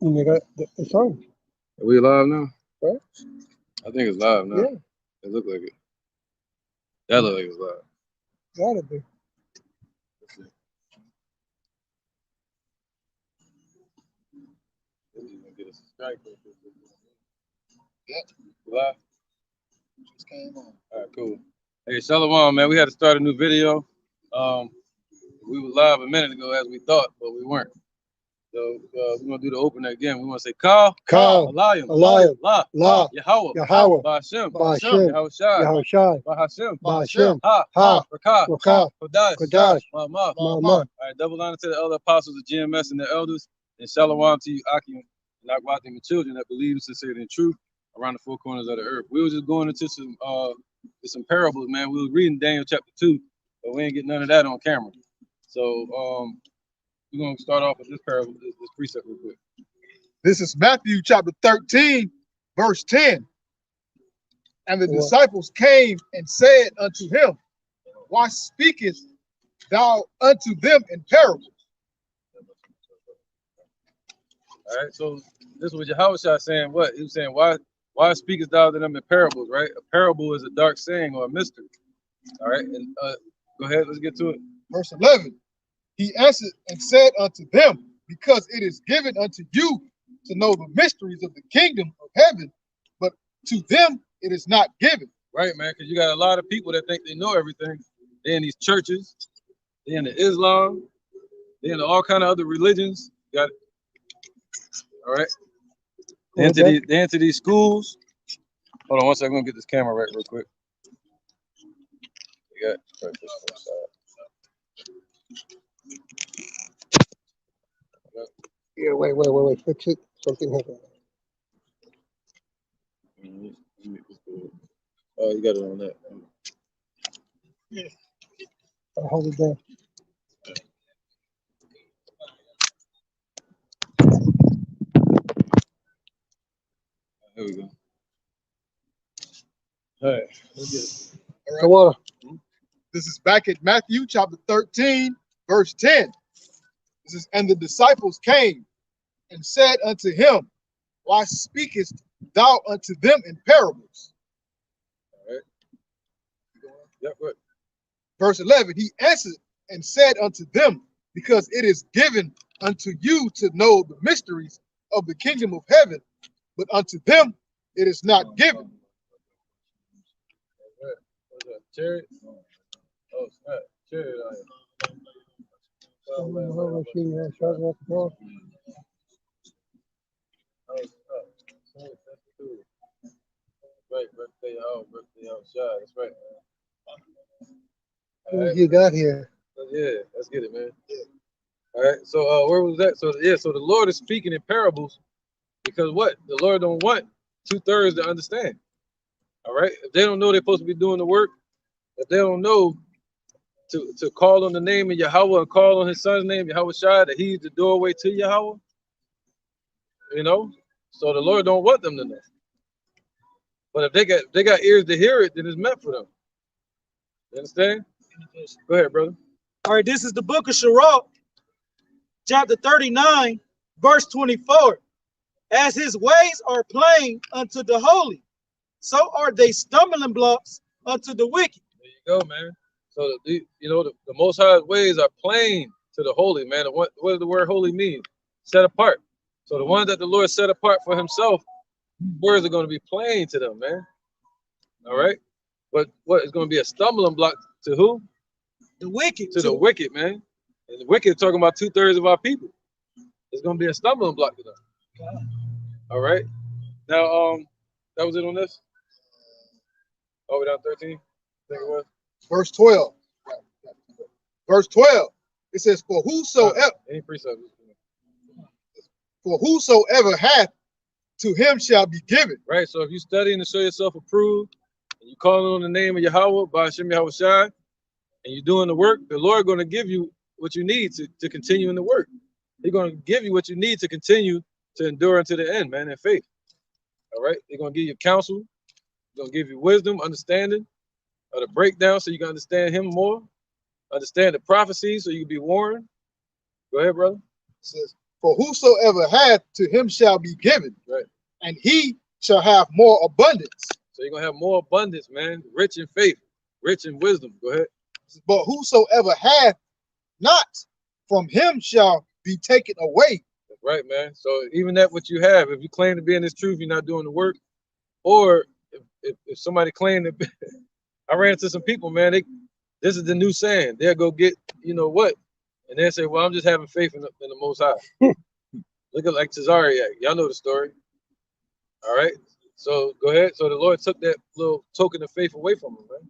Nigga, it's on. Are we live now? Right? I think it's live now. Yeah, It look like it. That look like it's live. gotta be. Let's see. This is gonna get us a strike. Yep. Live? Just came on. All right, cool. Hey, Shalom, man. We had to start a new video. We were live a minute ago as we thought, but we weren't. So we're gonna do the opener again. We want to say Kal, Alayim, La, Yahweh, Yahweh, Ba'ashem, Ba'ashem, Yahweh Shai, Yahushai, Ba'ashem, Ba'ashem, Ha, Ha, Rakah, Rakah, Kodash, Kodash, Ma'amah. Mama. All right, double honor to the elder apostles of GMS and the elders, and Shalom to you, Akim, and Akwati, and the children that believe in sincerity and truth around the four corners of the earth. We were just going into some parables, man. We were reading Daniel chapter 2, but we ain't get none of that on camera. So we're gonna start off with this parable, this precept real quick. This is Matthew chapter 13, verse 10. And the disciples came and said unto him, why speakest thou unto them in parables? All right, so this is what Yahushua saying. What he was saying, why speakest thou to them in parables? Right, a parable is a dark saying or a mystery. All right, and go ahead, let's get to it. Verse 11. He answered and said unto them, because it is given unto you to know the mysteries of the kingdom of heaven, but to them it is not given. Right, man, because you got a lot of people that think they know everything. They're in these churches, they're in the Islam, they're in all kind of other religions. You got it. All right. They're into these schools. Hold on one second, I'm gonna get this camera right real quick. You got right, this one side. Yeah, wait, fix it. Something happened. Oh, you got it on that. Yeah. I'll hold it down. Here we go. All right, let's get it. All right. The water. This is back at Matthew chapter 13, verse 10. This is, and the disciples came and said unto him, why speakest thou unto them in parables? All right. Yep, right. Verse 11, he answered and said unto them, because it is given unto you to know the mysteries of the kingdom of heaven, but unto them it is not given. What's that? Cherry? Oh, snap. Cherry. Right, birthday, shot. That's right, man. What you got here? Yeah, let's get it, man. All right, so where was that? So yeah, so the Lord is speaking in parables because what? The Lord don't want 2/3 to understand. All right, if they don't know they're supposed to be doing the work, if they don't know to call on the name of Yahweh and call on his son's name, Yahweh Shai, that he's the doorway to Yahweh, you know, so the Lord don't want them to know. But if they got ears to hear it, then it's meant for them. You understand? Go ahead, brother. All right, this is the book of Sirach, chapter 39, verse 24. As his ways are plain unto the holy, so are they stumbling blocks unto the wicked. There you go, man. So the Most High's ways are plain to the holy, man. What does the word holy mean? Set apart. So the ones that the Lord set apart for himself, words are going to be plain to them, man. All right. But what is going to be a stumbling block to who? The wicked. To the wicked, man. And the wicked talking about 2/3 of our people. It's going to be a stumbling block to them. God. All right. Now, that was it on this. Oh, we down 13. I think it was. Verse 12. Verse 12. It says, for whosoever hath, to him shall be given. Right. So if you studying to show yourself approved, and you calling on the name of Yahweh, Ba'ashem Yahweh Shai, and you're doing the work, the Lord going to give you what you need to continue in the work. He's going to give you what you need to continue to endure unto the end, man, in faith. All right. He's going to give you counsel. He's going to give you wisdom, understanding, or the breakdown so you can understand him more. Understand the prophecy so you can be warned. Go ahead, brother. It says, For whosoever hath, to him shall be given, Right. and he shall have more abundance. So you're gonna have more abundance, man. Rich in faith, rich in wisdom. Go ahead. But whosoever hath not, from him shall be taken away. That's right, man. So even that what you have, if you claim to be in this truth, you're not doing the work. Or if somebody claimed to be, I ran into some people, man. This is the new saying. They'll go get, you know what, and they'll say, well, I'm just having faith in the Most High. Look at like Cesariak. Y'all know the story. All right. So go ahead. So the Lord took that little token of faith away from him, man.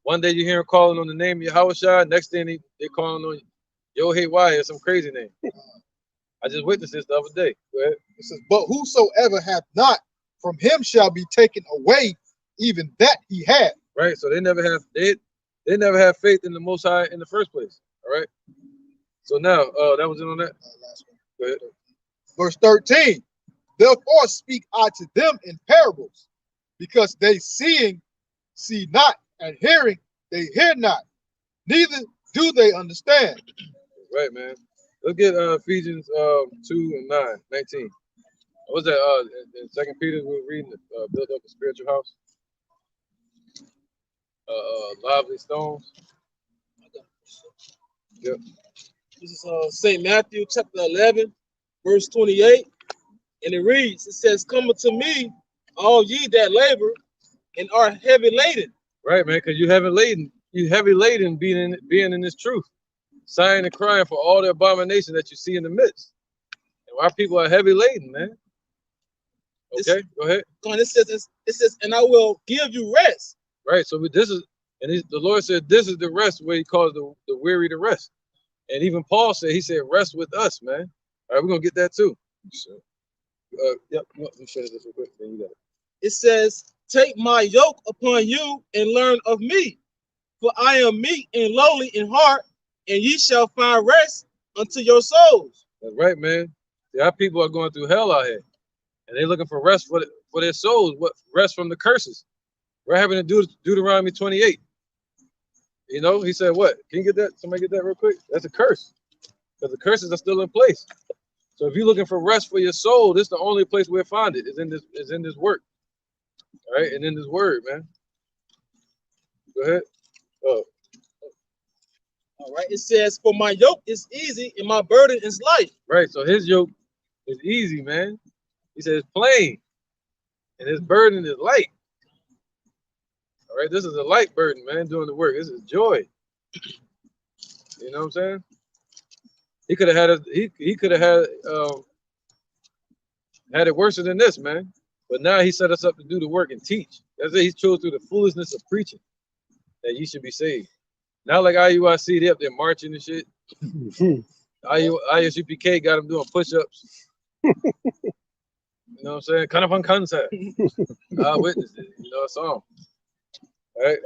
One day you hear him calling on the name of Yahushua. Next thing they calling on Yohei, some crazy name. I just witnessed this the other day. Go ahead. It says, but whosoever hath not, from him shall be taken away, even that he had. Right. So they never have faith in the Most High in the first place. All right. So now, that was it on that. Last one. Go ahead. Verse 13. Therefore speak I to them in parables, because they seeing see not, and hearing they hear not, neither do they understand. Right, man. Look at Ephesians 2:19. What's that? In 2 Peter, we were reading build up a spiritual house. Lively stones. Yep. This is St. Matthew chapter 11, verse 28. And it reads, it says, come unto me, all ye that labor and are heavy laden. Right, man, because you heavy laden being in this truth, sighing and crying for all the abomination that you see in the midst. And our people are heavy laden, man. Okay, go ahead. It says, and I will give you rest. Right, so the Lord said, this is the rest where he calls the weary to rest. And even Paul said, he said, rest with us, man. All right, we're going to get that too. Sure. Yep, let me share this real quick, then you got it. It says, take my yoke upon you and learn of me, for I am meek and lowly in heart, and ye shall find rest unto your souls. That's right, man. See, our people are going through hell out here, and they're looking for rest for their souls. What rest from the curses? We're having to do Deuteronomy 28. You know, he said, what? Can you get that? Somebody get that real quick? That's a curse, because the curses are still in place. So if you're looking for rest for your soul, this is the only place we'll find it. Is in this work. All right, and in this word, man. Go ahead. Oh. All right, it says, for my yoke is easy and my burden is light. Right, so his yoke is easy, man. He says plain, and his burden is light. All right, this is a light burden, man, doing the work. This is joy. You know what I'm saying? He could have had he could have had it worse than this, man. But now he set us up to do the work and teach. That's it. He chose through the foolishness of preaching that you should be saved. Not like IUIC, they up there marching and shit. ISUPK got them doing push-ups. You know what I'm saying? Kind of concept. I witnessed it. You know, I saw him. All right.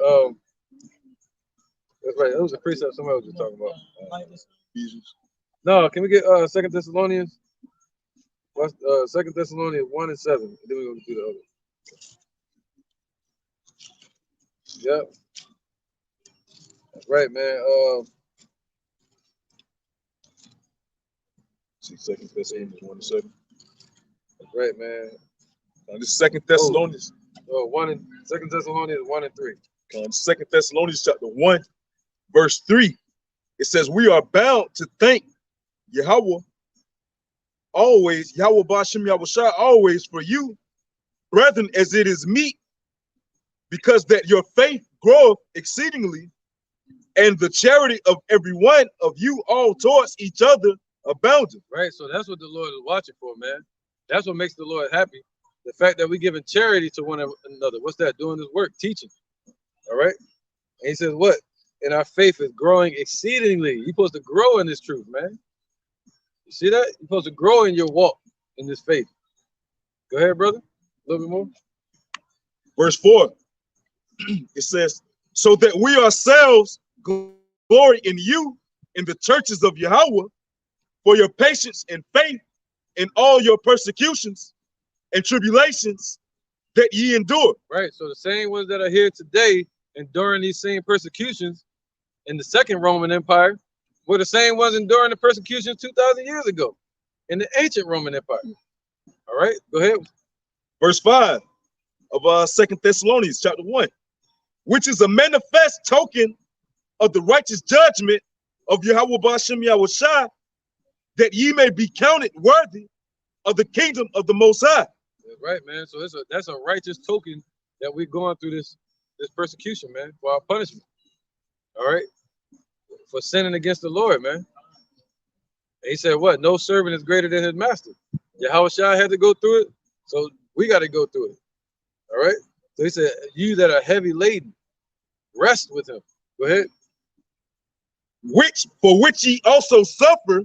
That's right. That was a precept somebody was just talking about. No, can we get 2 Thessalonians? 2 Thessalonians 1 and 7. And then we're going to do the other. Yep. That's right, man. See, 2 Thessalonians 1 and 7. That's right, man. This is 2 Thessalonians. 2 Thessalonians 1 and 3. 2 Thessalonians chapter 1, verse 3. It says, we are bound to thank Yahweh always, Yahweh Bashem Yahushua always for you, brethren, as it is meet, because that your faith groweth exceedingly, and the charity of every one of you all towards each other abounding. Right, so that's what the Lord is watching for, man. That's what makes the Lord happy. The fact that we're giving charity to one another. What's that? Doing this work, teaching. All right. And he says, what? And our faith is growing exceedingly. You're supposed to grow in this truth, man. You see that? You're supposed to grow in your walk in this faith. Go ahead, brother. A little bit more. Verse 4. It says, so that we ourselves glory in you, in the churches of Yahweh, for your patience and faith in all your persecutions and tribulations that ye endure. Right. So the same ones that are here today enduring these same persecutions in the second Roman Empire were the same ones enduring the persecutions 2,000 years ago. in the ancient Roman Empire. All right, go ahead. Verse 5 of 2 Thessalonians chapter 1, which is a manifest token of the righteous judgment of Yahweh Ba'ashem Yahushua, that ye may be counted worthy of the kingdom of the Most High. That's right, man. So that's a righteous token that we're going through this persecution, man, for our punishment. All right, for sinning against the Lord, man. And he said, what? No servant is greater than his master. Yahushua had to go through it, so we got to go through it. All right. So he said, you that are heavy laden, rest with him. Go ahead. For which ye also suffer,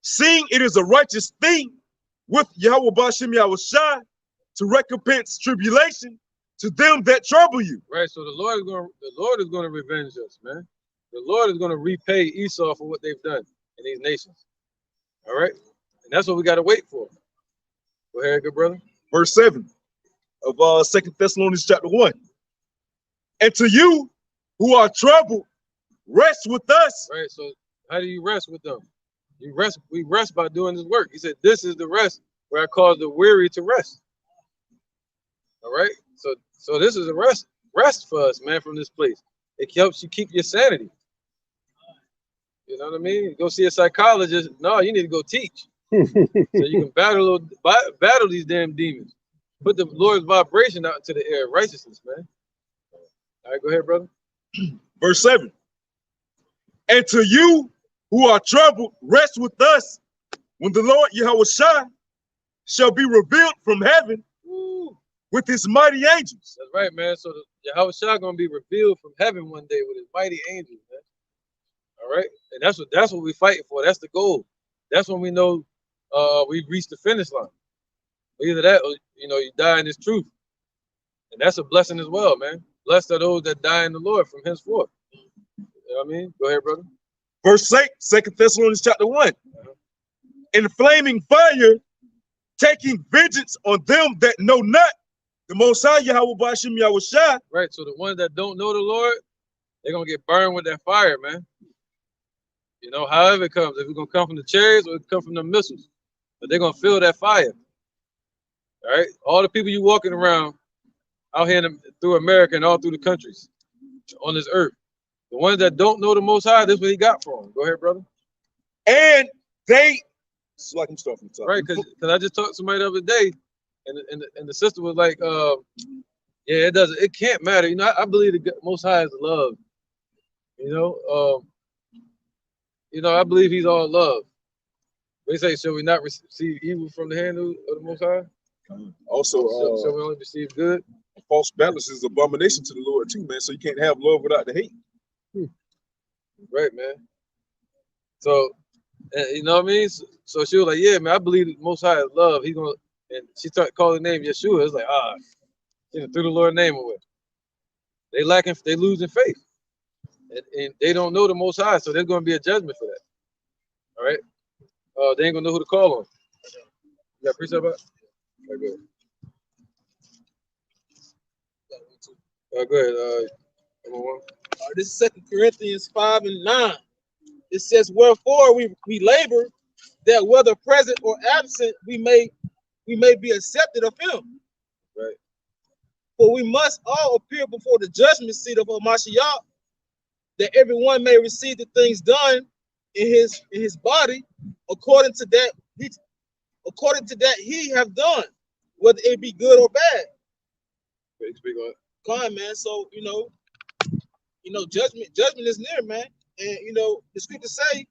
seeing it is a righteous thing with Yahweh Ba'ashem Yahushua to recompense tribulation to them that trouble you. Right. So the Lord is going to revenge us, man. The Lord is going to repay Esau for what they've done in these nations. All right. And that's what we got to wait for. Go ahead, good brother. Verse 7 of 2 Thessalonians chapter 1. And to you who are troubled, rest with us. Right. So how do you rest with them? We rest by doing this work. He said, this is the rest where I cause the weary to rest. All right. So this is a rest for us, man, from this place. It helps you keep your sanity. You know what I mean? Go see a psychologist. No, you need to go teach. So you can battle these damn demons. Put the Lord's vibration out into the air. Righteousness, man. All right, go ahead, brother. Verse 7. And to you who are troubled, rest with us when the Lord Yahushua shall be revealed from heaven with his mighty angels. That's right, man. So the Yahushua gonna be revealed from heaven one day with his mighty angels, man. All right, and that's what we're fighting for. That's the goal. That's when we know we've reached the finish line. Either that, or you die in this truth, and that's a blessing as well, man. Blessed are those that die in the Lord from henceforth. You know what I mean? Go ahead, brother. Verse 8, 2 Thessalonians chapter 1. In flaming fire, taking vengeance on them that know not the Most High Yahweh Ba'ashem Yahushua. Right. So the ones that don't know the Lord, they're gonna get burned with that fire, man. However it comes, if it's gonna come from the chariots or it come from the missiles, but they're gonna feel that fire. All right. All the people you walking around out here through America and all through the countries on this earth, the ones that don't know the Most High, this is what he got for them. Go ahead, brother. And they, so I can start from the top. Right, because I just talked to somebody the other day, and the sister was like, yeah, it can't matter. I believe the Most High is love. I believe he's all love. They say, shall we not receive evil from the hand of the Most High? Also, shall we only receive good? False balance is abomination to the Lord too, man. So you can't have love without the hate. Right, man. So, you know what I mean? So she was like, yeah, man, I believe the Most High is love. He's gonna, and she started calling the name Yeshua. It's like, threw the Lord's name away. They losing faith. And they don't know the Most High, so there's gonna be a judgment for that. All right? They ain't gonna know who to call on. You got precept about? All right, go ahead. Go ahead. Number 1. This is 2 Corinthians 5 and 9. It says, wherefore we labor that whether present or absent, we may be accepted of him. Right. For we must all appear before the judgment seat of Mashiach, that everyone may receive the things done in his body according to that he have done, whether it be good or bad. Speak on it. Come on, man. So judgment is near, man. And the scriptures say,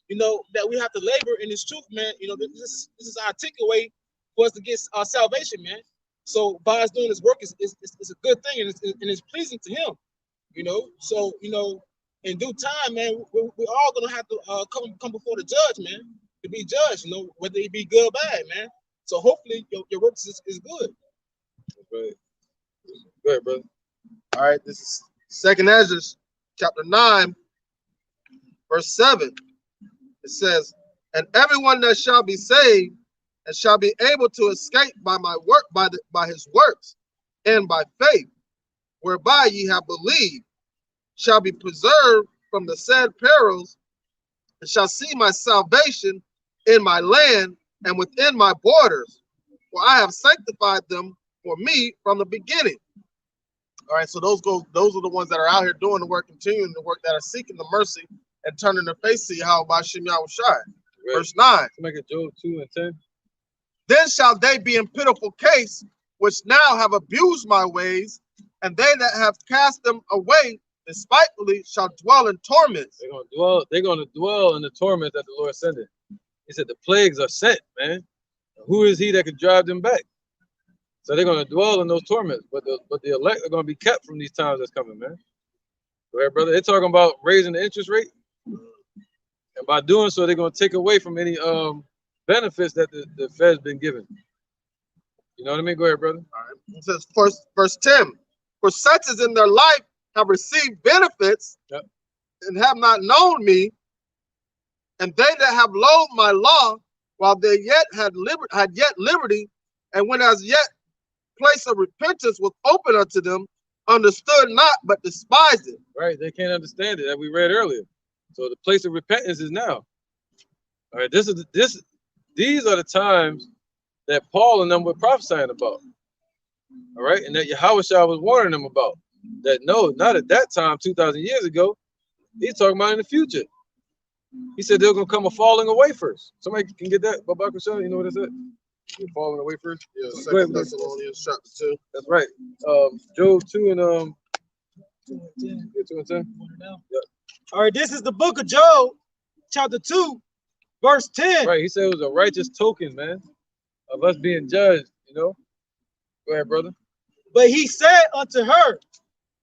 that we have to labor in this truth, man. This is our ticket way for us to get our salvation, man. So by us doing this work is a good thing, and it's pleasing to him. So in due time, man, we're all gonna have to come before the judge, man, to be judged, whether it be good or bad, man. So hopefully your works is good. Right. Go ahead, brother. All right, this is 2 Ezra chapter 9, verse 7. It says, and everyone that shall be saved and shall be able to escape by my work, by his works, and by faith, whereby ye have believed, shall be preserved from the said perils, and shall see my salvation in my land and within my borders, for I have sanctified them for me from the beginning. All right, so those are the ones that are out here doing the work, continuing the work, that are seeking the mercy and turning their face to Yahweh Ba'ashem Yahushai. Verse 9. Make it Job 2 and 10. Then shall they be in pitiful case, which now have abused my ways, and they that have cast them away despitefully shall dwell in torments. They're gonna dwell in the torment that the Lord sendeth. He said the plagues are sent, man. Who is he that can drive them back? So they're gonna dwell in those torments, but the elect are gonna be kept from these times that's coming, man. Go ahead, brother. They're talking about raising the interest rate, and by doing so, they're gonna take away from any benefits that the Fed's been given. You know what I mean? Go ahead, brother. All right. It says verse 10, for such as in their life have received benefits and have not known me, and they that have loathed my law, while they yet had liberty, and when as yet place of repentance was open unto them, understood not, but despised it. Right, they can't understand it, as we read earlier. So the place of repentance is now. All right, these are the times that Paul and them were prophesying about. All right, and that Yahushua was warning them about. That no, not at that time, 2,000 years ago. He's talking about in the future. He said they're gonna come a falling away first. Somebody can get that, Baba Kushal, you know what it said? They're falling away first. Yeah, 2 Thessalonians chapter 2. That's right. Job 2 and 2 and 10. Yep. All right, this is the book of Job, chapter 2, verse 10. Right, he said it was a righteous token, man, of us being judged, you know. Go ahead, brother. But he said unto her,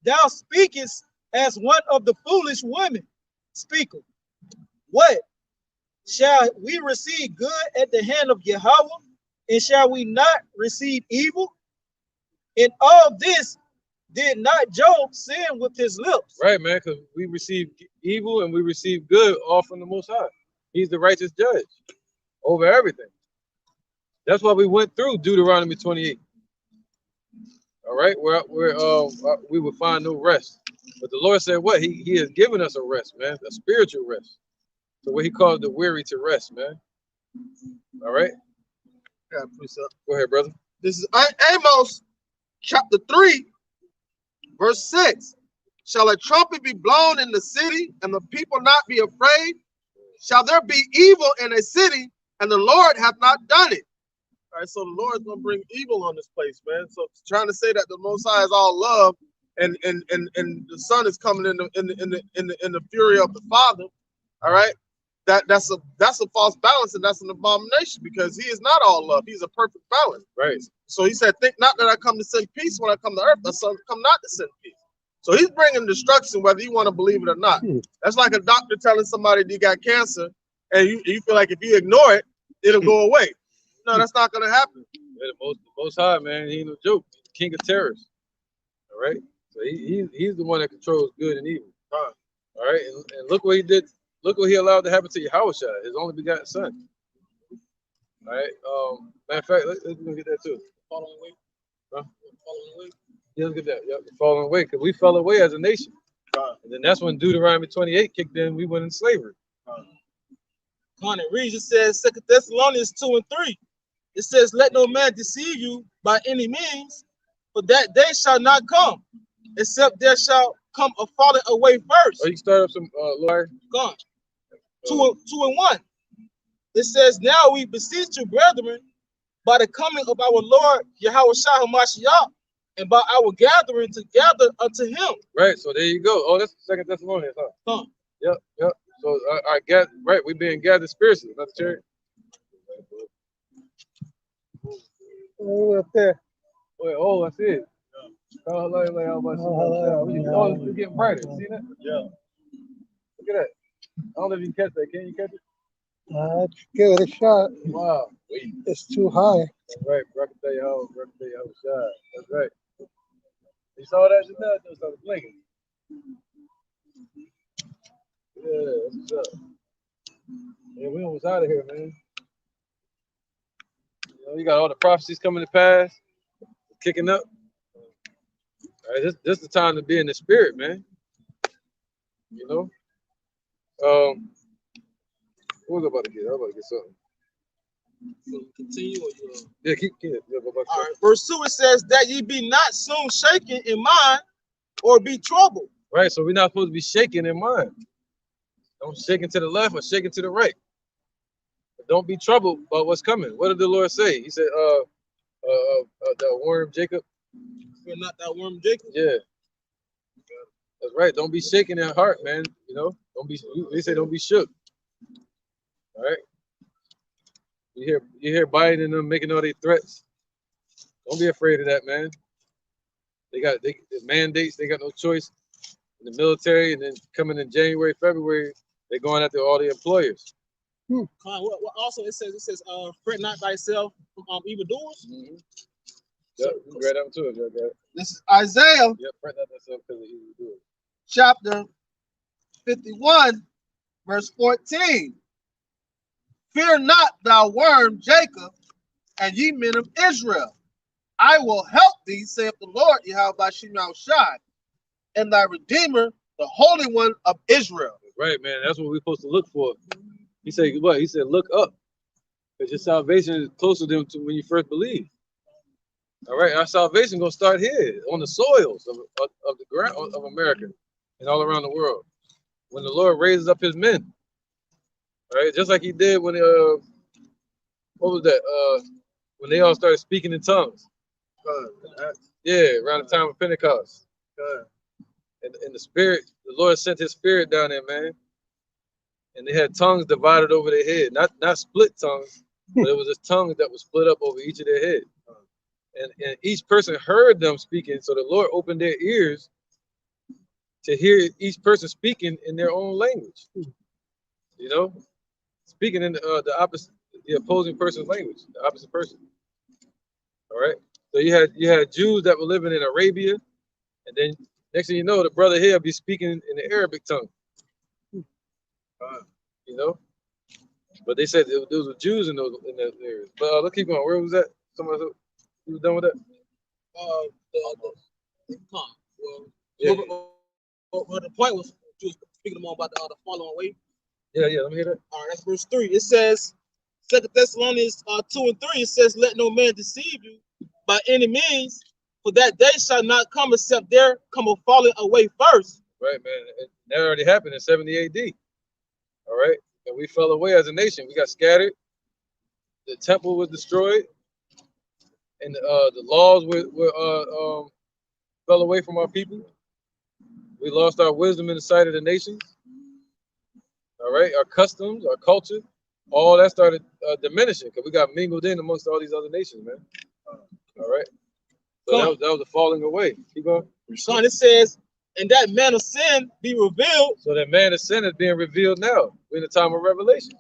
thou speakest as one of the foolish women speaketh. What? Shall we receive good at the hand of Yahweh, and shall we not receive evil? In all this did not Job sin with his lips? Right, man, because we receive evil and we receive good all from the Most High. He's the righteous judge over everything. That's why we went through Deuteronomy 28. All right, where we would find no rest. But the Lord said what? He has given us a rest, man, a spiritual rest. So what he calls the weary to rest, man. All right. Yeah, precept. Go ahead, brother. This is Amos chapter 3, verse 6. Shall a trumpet be blown in the city, and the people not be afraid? Shall there be evil in a city, and the Lord hath not done it? All right, so the Lord's gonna bring evil on this place, man. So trying to say that the Most High is all love, and the Son is coming in the fury of the Father. All right, that's a false balance, and that's an abomination, because he is not all love. He's a perfect balance. Right. So he said, think not that I come to send peace when I come to earth. I come not to send peace. So he's bringing destruction, whether you want to believe it or not. That's like a doctor telling somebody they got cancer, and you feel like if you ignore it, it'll go away. No, that's not going to happen. Yeah, the most High, man, he ain't no joke. He's the king of terrors. All right. So he's the one that controls good and evil. All right. And look what he did. Look what he allowed to happen to Yahushua, his only begotten son. All right. Matter of fact, let's get that too. Following away. Huh? Following away. Yeah, let's get that. Yep, falling away, because we fell away as a nation. And then that's when Deuteronomy 28 kicked in. We went in slavery. Con, it reads, it says 2 Thessalonians 2 and 3. It says, let no man deceive you by any means, for that day shall not come, except there shall come a falling away first. Oh, you can start up some Lord. Gone. 2 and 1. It says, now we beseech you, brethren, by the coming of our Lord Yahushua HaMashiach, and by our gathering together unto him. Right, so there you go. Oh, that's 2 Thessalonians, huh? Huh. Yep. So I got right. We being gathered spiritually, not the church. Oh, up there. Wait, I see it. Oh, it's getting brighter. See that? Yeah. Look at that. I don't know if you can catch that. Can you catch it? Let's give it a shot. Wow. It's too high. That's right. Rakatay shot. That's right. You saw that just now? It started blinking. Yeah, that's what's up. Yeah, we almost out of here, man. You got all the prophecies coming to pass, kicking up. All right, this is the time to be in the spirit, man. You know? What was I about to get? I was about to get something. So continue. Or you, Yeah, keep yeah, go back. all right. Verse 2, it says that ye be not soon shaken in mind or be troubled. Right, so we're not supposed to be shaking in mind. Don't shake to the left or shake to the right. But don't be troubled about what's coming. What did the Lord say? He said, the worm Jacob. Fear not that worm, Jacob. Yeah, that's right. Don't be shaking in heart, man. You know, don't be. They say don't be shook. All right. You hear Biden and them making all these threats. Don't be afraid of that, man. The mandates. They got no choice in the military, and then coming in January, February, they're going after all the employers. What also it says fret not thyself from evildoers. Mm-hmm. Yep, you read that one too. You got it. This is Isaiah Yep, fret not thyself because of evildoers. chapter 51, verse 14. Fear not, thou worm Jacob, and ye men of Israel. I will help thee, saith the Lord Yahweh Bashim Shai, and thy Redeemer, the Holy One of Israel. Right, man. That's what we're supposed to look for. He said, what? He said, look up. Because your salvation is closer to when you first believe. All right, our salvation going to start here on the soils of the ground of America and all around the world. When the Lord raises up his men. All right, just like he did when, what was that? When they all started speaking in tongues. Yeah, around the time of Pentecost. And the Spirit, the Lord sent his Spirit down there, man. And they had tongues divided over their head. Not split tongues, but it was just tongues that was split up over each of their head. And each person heard them speaking, so the Lord opened their ears to hear each person speaking in their own language. You know, speaking in the opposing person's language, the opposite person. All right. So you had Jews that were living in Arabia, and then next thing you know, the brother here be speaking in the Arabic tongue. You know, but they said there was Jews in those areas. But let's keep going. Where was that? Someone else, you was done with that? Well, the point was you was speaking more about the following way. Yeah. Let me hear that. All right, that's verse 3. It says, 2 Thessalonians 2 and 3. It says, "Let no man deceive you by any means, for that day shall not come except there come a falling away first." Right, man. That already happened in 70 AD. All right, and we fell away as a nation. We got scattered. The temple was destroyed, and the laws fell away from our people. We lost our wisdom in the sight of the nations. All right, our customs, our culture, all that started diminishing because we got mingled in amongst all these other nations, man. All right, so that was a falling away. Keep going. Son, it says, "And that man of sin be revealed." So that man of sin is being revealed now. We're in the time of revelation.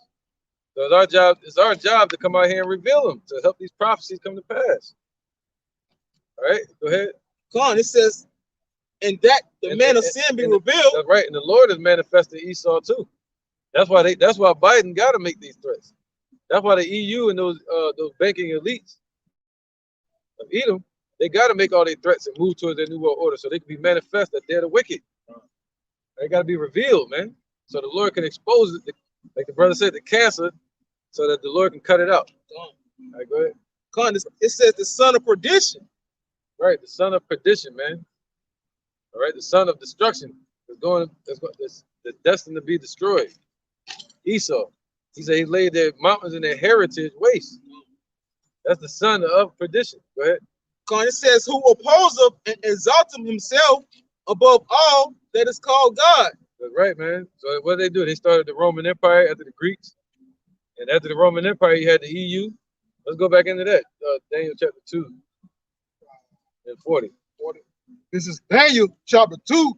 So it's our job to come out here and reveal them, to help these prophecies come to pass. All right, go ahead. Con, it says, "And that the man of sin be revealed." That's right, and the Lord has manifested Esau too. That's why Biden got to make these threats. That's why the EU and those banking elites of Edom, they got to make all these threats and move towards their new world order so they can be manifest that they're the wicked. They got to be revealed, man, so the Lord can expose it, like the brother said, the cancer, so that the Lord can cut it out. All right, go ahead. Con, it says the son of perdition. Right, the son of perdition, man. All right, the son of destruction is destined to be destroyed. Esau. He said he laid their mountains and their heritage waste. That's the son of perdition. Go ahead. Con, it says, "Who opposeth and exalteth himself above all that is called God." That's right, man. So what did they do? They started the Roman Empire after the Greeks. And after the Roman Empire, you had the EU. Let's go back into that. Daniel chapter 2 and 40. This is Daniel chapter 2,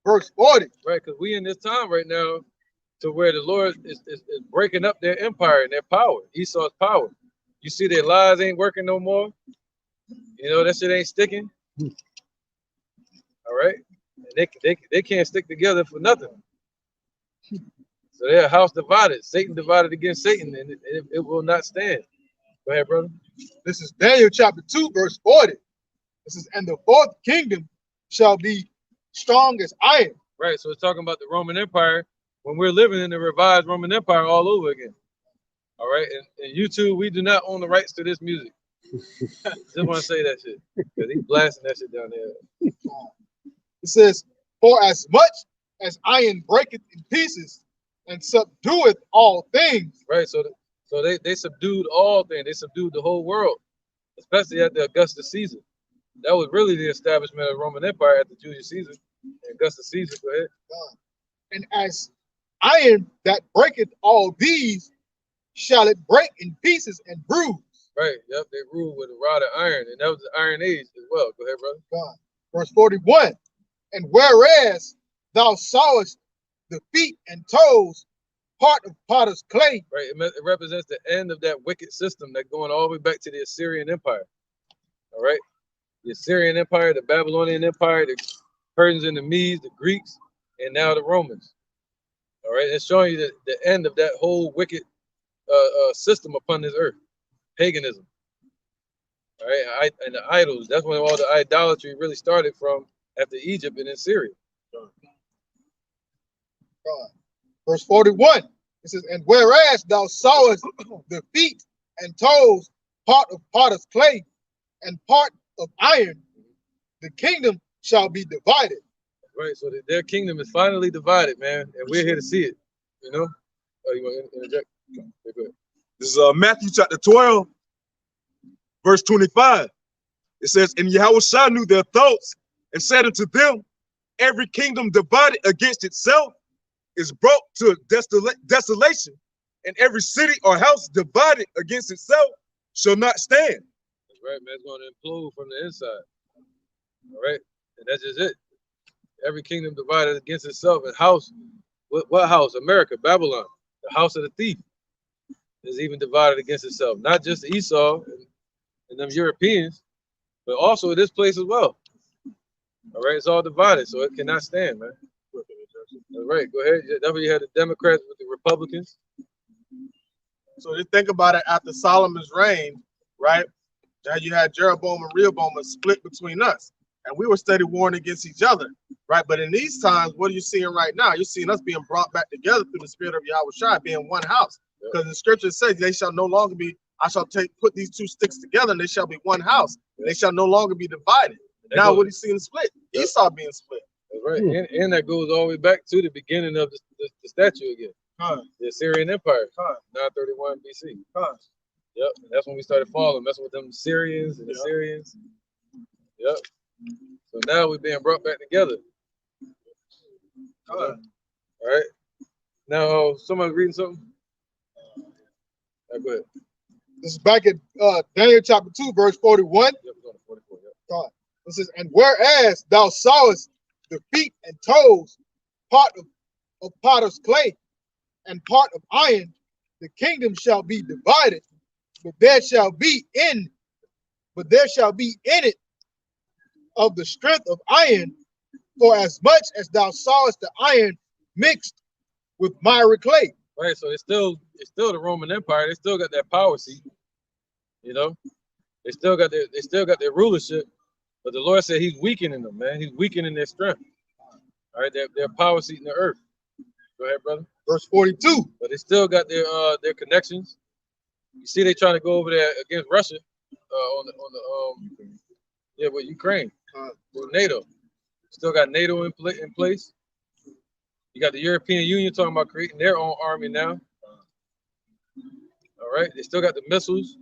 verse 40. Right, because we in this time right now to where the Lord is breaking up their empire and their power, Esau's power. You see their lies ain't working no more. You know, that shit ain't sticking. All right? And they can't stick together for nothing. So they're a house divided. Satan divided against Satan, and it will not stand. Go ahead, brother. This is Daniel chapter 2, verse 40. This is, "And the fourth kingdom shall be strong as iron." Right, so it's talking about the Roman Empire when we're living in the revived Roman Empire all over again. All right, and YouTube, we do not own the rights to this music. Just want to say that shit because he's blasting that shit down there. It says, for as much as iron breaketh in pieces and subdueth all things. Right, so they subdued all things. They subdued the whole world, especially at the Augustus Caesar. That was really the establishment of the Roman Empire at the Julius Caesar. Augustus Caesar, go ahead. And as iron that breaketh all these, shall it break in pieces and bruise. Right, yep, they ruled with a rod of iron, and that was the Iron Age as well. Go ahead, brother. God. Verse 41, and whereas thou sawest the feet and toes, part of potter's clay. Right, it represents the end of that wicked system that going all the way back to the Assyrian Empire. All right, the Assyrian Empire, the Babylonian Empire, the Persians and the Medes, the Greeks, and now the Romans. All right, it's showing you the end of that whole wicked system upon this earth, paganism. All right, and the idols. That's when all the idolatry really started from after Egypt and in Syria. God. Verse 41, it says, and whereas thou sawest the feet and toes, part of potter's clay and part of iron, the kingdom shall be divided. Right, so their kingdom is finally divided, man, and we're here to see it. You know? Oh, you want to interject? Okay, go ahead. This is Matthew chapter 12, verse 25. It says, and Yahushua knew their thoughts and said unto them, every kingdom divided against itself is brought to desolation, and every city or house divided against itself shall not stand. That's right, man. It's going to implode from the inside. All right, and that's just it. Every kingdom divided against itself. And house, what house? America, Babylon, the house of the thief, is even divided against itself. Not just Esau and them Europeans, but also this place as well. All right, it's all divided, so it cannot stand, man. All right, go ahead. That's where you had the Democrats with the Republicans. So just think about it after Solomon's reign, right? Now you had Jeroboam and Rehoboam split between us, and we were steady warring against each other, right? But in these times, what are you seeing right now? You're seeing us being brought back together through the spirit of Yahushua, being one house. Because the scripture says they shall no longer be, I shall put these two sticks together and they shall be one house. And they shall no longer be divided. Now what do you see in the split? Esau being split. That's right. And that goes all the way back to the beginning of the statue again. The Assyrian Empire, 931 BC. Yep, and that's when we started falling, messing with them Syrians and Assyrians. Yep. So now we're being brought back together. All right. Now, somebody's reading something? Go ahead. This is back at Daniel chapter 2, verse 41. Yep, we're going to 44. Yep. God. This is, and whereas thou sawest the feet and toes, part of potter's clay and part of iron, the kingdom shall be divided, but there shall be in it of the strength of iron, for as much as thou sawest the iron mixed with miry clay. Right, so it's still the Roman Empire. They still got that power seat. You know, they still got their rulership. But the Lord said He's weakening them, man. He's weakening their strength. All right, their power seat in the earth. Go ahead, brother. Verse 42. But they still got their connections. You see, they trying to go over there against Russia with Ukraine with NATO. Still got NATO in place. You got the European Union talking about creating their own army now. All right, they still got the missiles.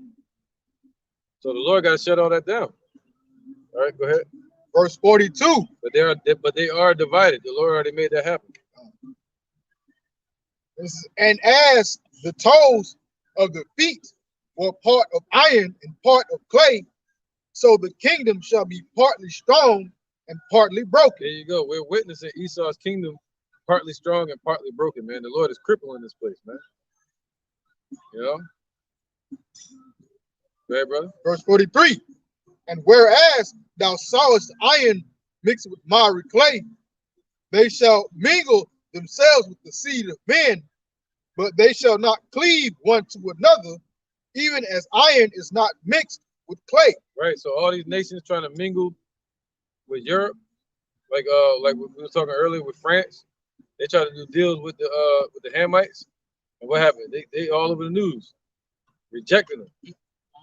So the Lord got to shut all that down. All right, go ahead. Verse 42. But they are divided. The Lord already made that happen. And as the toes of the feet were part of iron and part of clay, so the kingdom shall be partly strong and partly broken. There you go. We're witnessing Esau's kingdom partly strong and partly broken, man. The Lord is crippling this place, man. You know? Go ahead, brother. Verse 43. And whereas thou sawest iron mixed with miry clay, they shall mingle themselves with the seed of men, but they shall not cleave one to another, even as iron is not mixed with clay. Right. So all these nations trying to mingle with Europe, like we were talking earlier with France, they try to do deals with the Hamites, and what happened? They all over the news. rejecting them.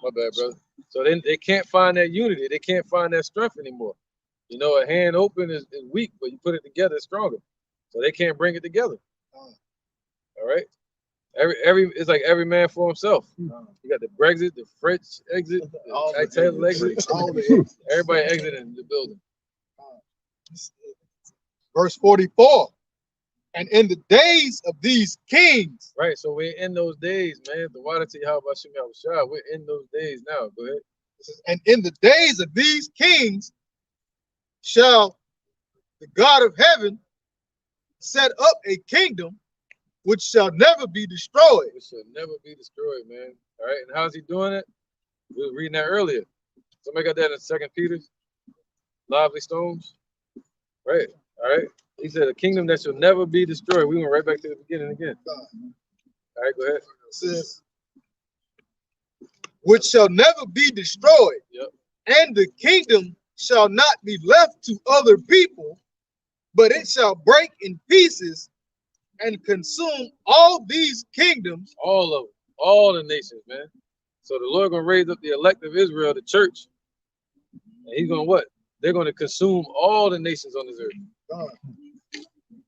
My bad, brother. So then they can't find that unity. They can't find that strength anymore. You know, a hand open is weak, but you put it together, it's stronger. So they can't bring it together. All right. Every it's like every man for himself. You got the Brexit, the French exit, the Taylor exit. Everybody exiting the building. Verse 44. And in the days of these kings, Right. So we're in those days, man. The water to Yahweh Shem Shah. We're in those days now. Go ahead. and in the days of these kings shall the God of heaven set up a kingdom which shall never be destroyed. It shall never be destroyed, man. All right. And how's he doing it? We were reading that earlier. Somebody got that in 2 Peter. Lively stones. Right. All right. He said a kingdom that shall never be destroyed. We went right back to the beginning again. All right, go ahead. It says, which shall never be destroyed. Yep. And the kingdom shall not be left to other people, but it shall break in pieces and consume all these kingdoms. All of them, all the nations, man. So the Lord gonna raise up the elect of Israel, the church, and he's gonna what? They're gonna consume all the nations on this earth.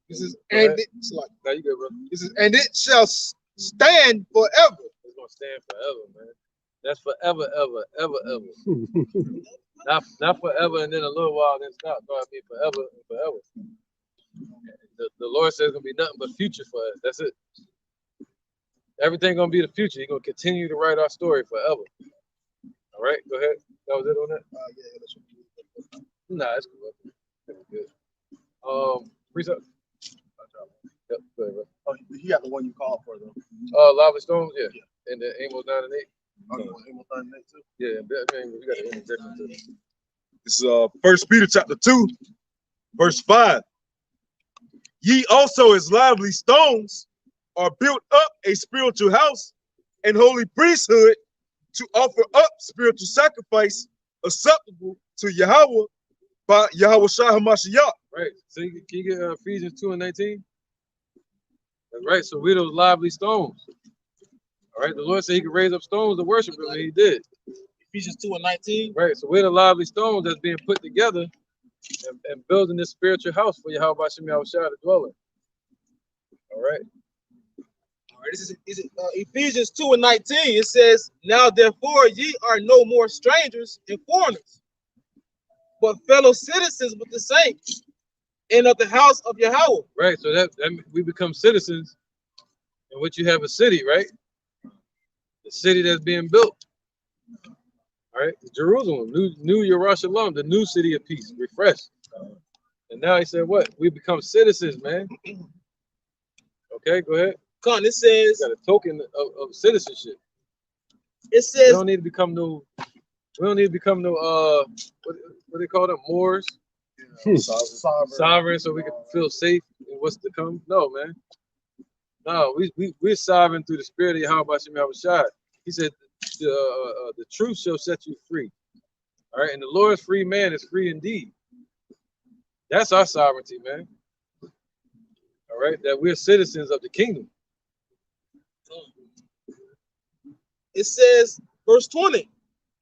This is Go and ahead. it's like Now you good, brother. this is and it shall stand forever. It's gonna stand forever, man. That's forever, ever. not forever and then a little while, then stop. No, I mean forever and forever. The Lord says it's gonna be nothing but future for us. That's it. Everything gonna be the future. He's gonna continue to write our story forever. All right, go ahead. That was it on that? Nah, it's cool. That's good. Precept. Yep, go ahead, bro. Oh, he got the one you called for though. Lava Stones, yeah. And the Amos 9 and 8. Oh, you want Amos 9 and 8 too? Yeah, man, we got the interjection too. This is 1 Peter chapter 2, verse 5. Ye also as lively stones are built up a spiritual house and holy priesthood to offer up spiritual sacrifice acceptable to Yahweh by Yahweh Shah HaMashiach. Right. So can you get Ephesians 2 and 19? That's right. So we're those lively stones. All right. The Lord said he could raise up stones to worship him, and he did. Ephesians 2 and 19. Right. So we're the lively stones that's being put together and building this spiritual house for Yahweh Shem Shah to dwell in. All right. All right, this is Ephesians 2 and 19. It says, now therefore ye are no more strangers and foreigners, but fellow citizens with the saints and of the house of Yahweh. Right. So that we become citizens in which you have a city, right? The city that's being built. All right. Jerusalem, new Yerushalayim, the new city of peace, refreshed. And now he said what? We become citizens, man. Okay, go ahead. Con, it says, Got a token of citizenship. it We says, don't need to become no what they call them, Moors, sovereign, so we can feel safe in what's to come. No, man. No, we're sovereign through the spirit of Yahweh Shem Shah. He said the truth shall set you free. All right, and the Lord's free man is free indeed. That's our sovereignty, man. All right, that we're citizens of the kingdom. it says, verse 20,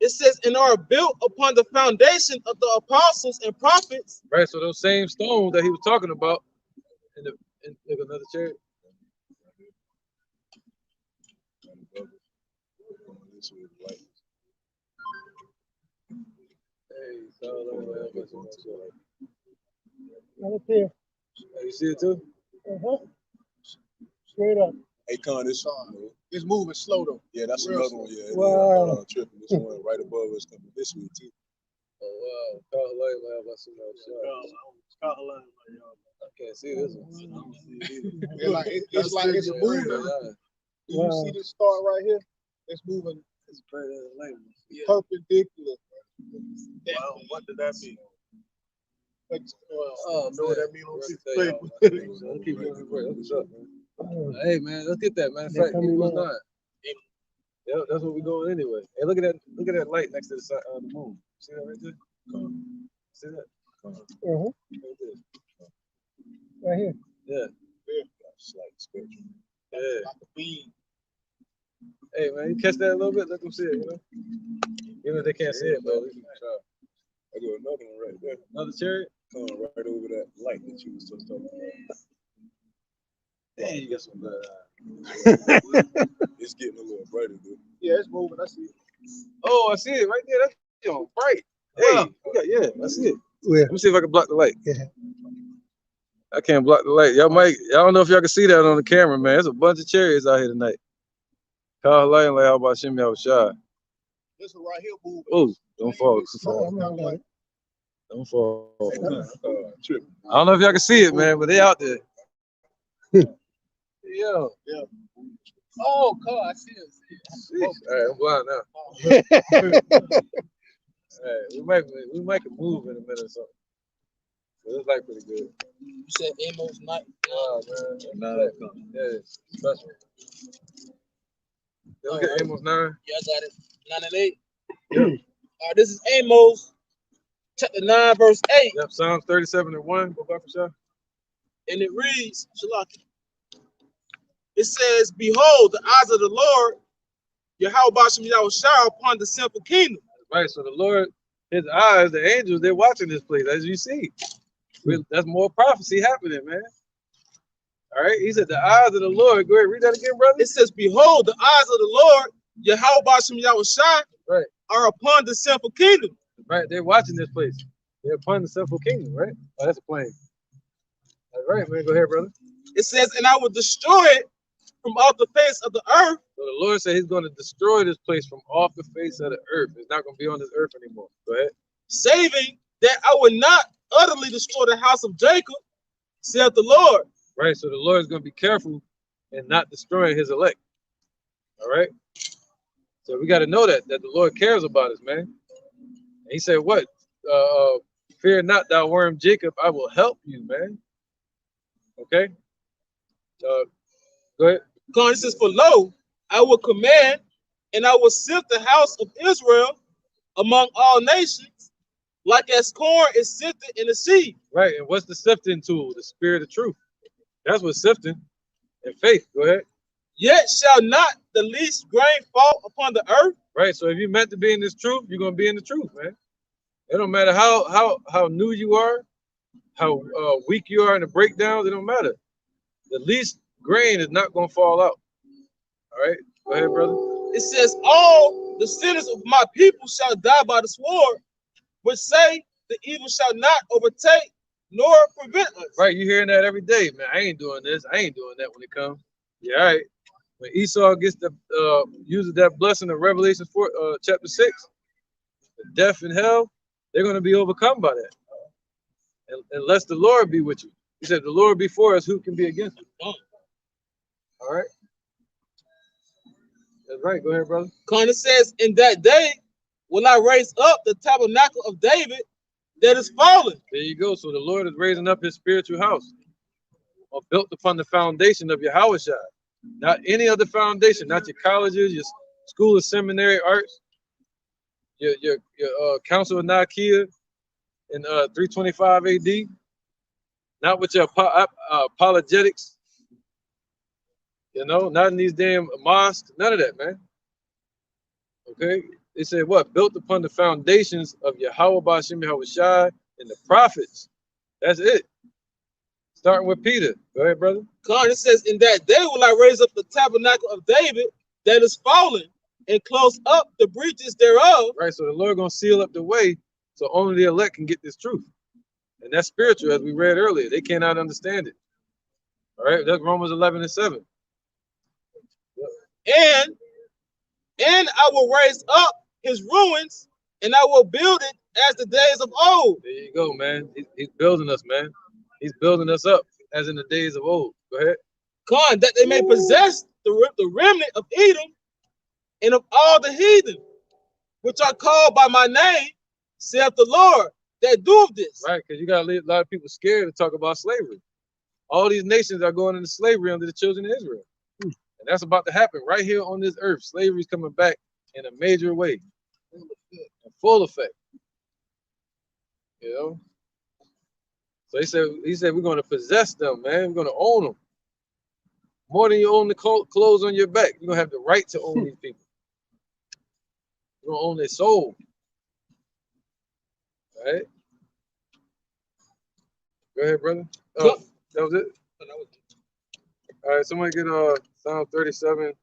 it says, and are built upon the foundation of the apostles and prophets. Right, so those same stones that he was talking about in another chair. Right up here. You see it too? Straight up. Hey, Con, this It's moving slow though. yeah, that's Real another one. Yeah, Wow. tripping. This one right above us coming this week too. Oh wow. I can't see this one. It's like it's moving. Do you Wow. see this star right here? It's moving perpendicular. Wow, what did that mean? Oh, know what that mean on Let's this keep moving forward. What's up, man? Hey man, let's get that, man. In They're fact, coming what's up. not? Yeah, that's what we're doing anyway. Hey, look at that light next to the sun, the moon. See that right there? See that? Uh-huh. Right there. Right here. Yeah. Slight spectrum. Yeah. Like a beam. Hey man, you catch that a little bit? Let them see it, you know? Even if they can't see it, but I got another one right there. another chariot. Right over that light that you was just talking about. Dang, you got some good. It's getting a little brighter, dude. Yeah, it's moving. I see it. Oh, I see it right there. That's bright. Hey, Wow. yeah, I see it. Where? Let me see if I can block the light. Yeah. I can't block the light. Y'all don't know if y'all can see that on the camera, man. There's a bunch of chariots out here tonight. Call light and lay out by Shimmy Shah. This one right here moving. Oh, don't fall. Don't fall. Tripping. I don't know if y'all can see it, man, but they out there. Yo. Yeah. Oh, God, I see it. All right, I'm blind now. All right, we might can move in a minute or something. But it's like pretty good. You said Amos 9. Oh man, yeah, trust me. Look at Amos 9. Yeah, I got it. 9 and 8. This is Amos chapter 9, verse 8. Yep, Psalms 37 and 1. Go back for sure. And it reads, Shalaki. It says, behold, the eyes of the Lord, Yahweh Bashem Yahweh Shah, upon the sinful kingdom. Right, so the Lord, his eyes, the angels, they're watching this place, as you see. That's more prophecy happening, man. All right, he said, the eyes of the Lord. Go ahead, read that again, brother. It says, behold, the eyes of the Lord, Yahweh Bashem Yahweh Shah, Right. are upon the sinful kingdom. Right, they're watching this place. They're upon the sinful kingdom, right? Oh, that's a plane. That's right, man. Go ahead, brother. It says, and I will destroy it from off the face of the earth. So the Lord said he's going to destroy this place from off the face of the earth. It's not going to be on this earth anymore. Go ahead. Saving that I will not utterly destroy the house of Jacob, saith the Lord. Right, so the Lord is going to be careful and not destroying his elect. All right? So we got to know that the Lord cares about us, man. And he said, what? Fear not, thou worm Jacob, I will help you, man. Okay? Go ahead. God, it says, for lo, I will command, and I will sift the house of Israel among all nations, like as corn is sifted in the sea. Right, and what's the sifting tool? The spirit of truth. That's what's sifting. And faith. Go ahead. Yet shall not the least grain fall upon the earth. Right, so if you're meant to be in this truth, you're going to be in the truth, man. It don't matter how new you are, how weak you are in the breakdowns, it don't matter. The least grain is not going to fall out. All right, go ahead, brother. It says, all the sinners of my people shall die by the sword, which say the evil shall not overtake nor prevent us. Right, you hearing that every day, man. I ain't doing this. I ain't doing that when it comes. Yeah, all right. When Esau gets the uses that blessing of Revelation 4, chapter 6, the death and hell, they're going to be overcome by that. Unless the Lord be with you. He said, the Lord be for us, who can be against us? All right. That's right. Go ahead, brother. It says, in that day will I raise up the tabernacle of David that is fallen. There you go. So the Lord is raising up his spiritual house, built upon the foundation of Yahweh Shai. Not any other foundation, not your colleges, your school of seminary arts, your council of Nicaea in 325 AD. Not with your apologetics, you know, not in these damn mosques, none of that, man. Okay, they said what? Built upon the foundations of Yahweh Bashem Yahweh Shai and the prophets. That's it. Starting with Peter. Go ahead, brother. It says, in that day will I raise up the tabernacle of David that is fallen and close up the breaches thereof. Right, so the Lord gonna seal up the way so only the elect can get this truth. And that's spiritual, as we read earlier. They cannot understand it. All right, that's Romans 11 and 7. And I will raise up his ruins, and I will build it as the days of old. There you go, man. He's building us, man. He's building us up as in the days of old. Go ahead. That they may possess the remnant of Edom and of all the heathen, which are called by my name, saith the Lord, that doeth this. Right, because you got a lot of people scared to talk about slavery. All these nations are going into slavery under the children of Israel. And that's about to happen right here on this earth. Slavery is coming back in a major way. In full effect. You know? So he said we're going to possess them, man. We're going to own them. more than you own the clothes on your back. You're gonna have the right to own these people. You're gonna own their soul. All right. Go ahead, brother. Oh, that was it. All right, somebody get Psalm 37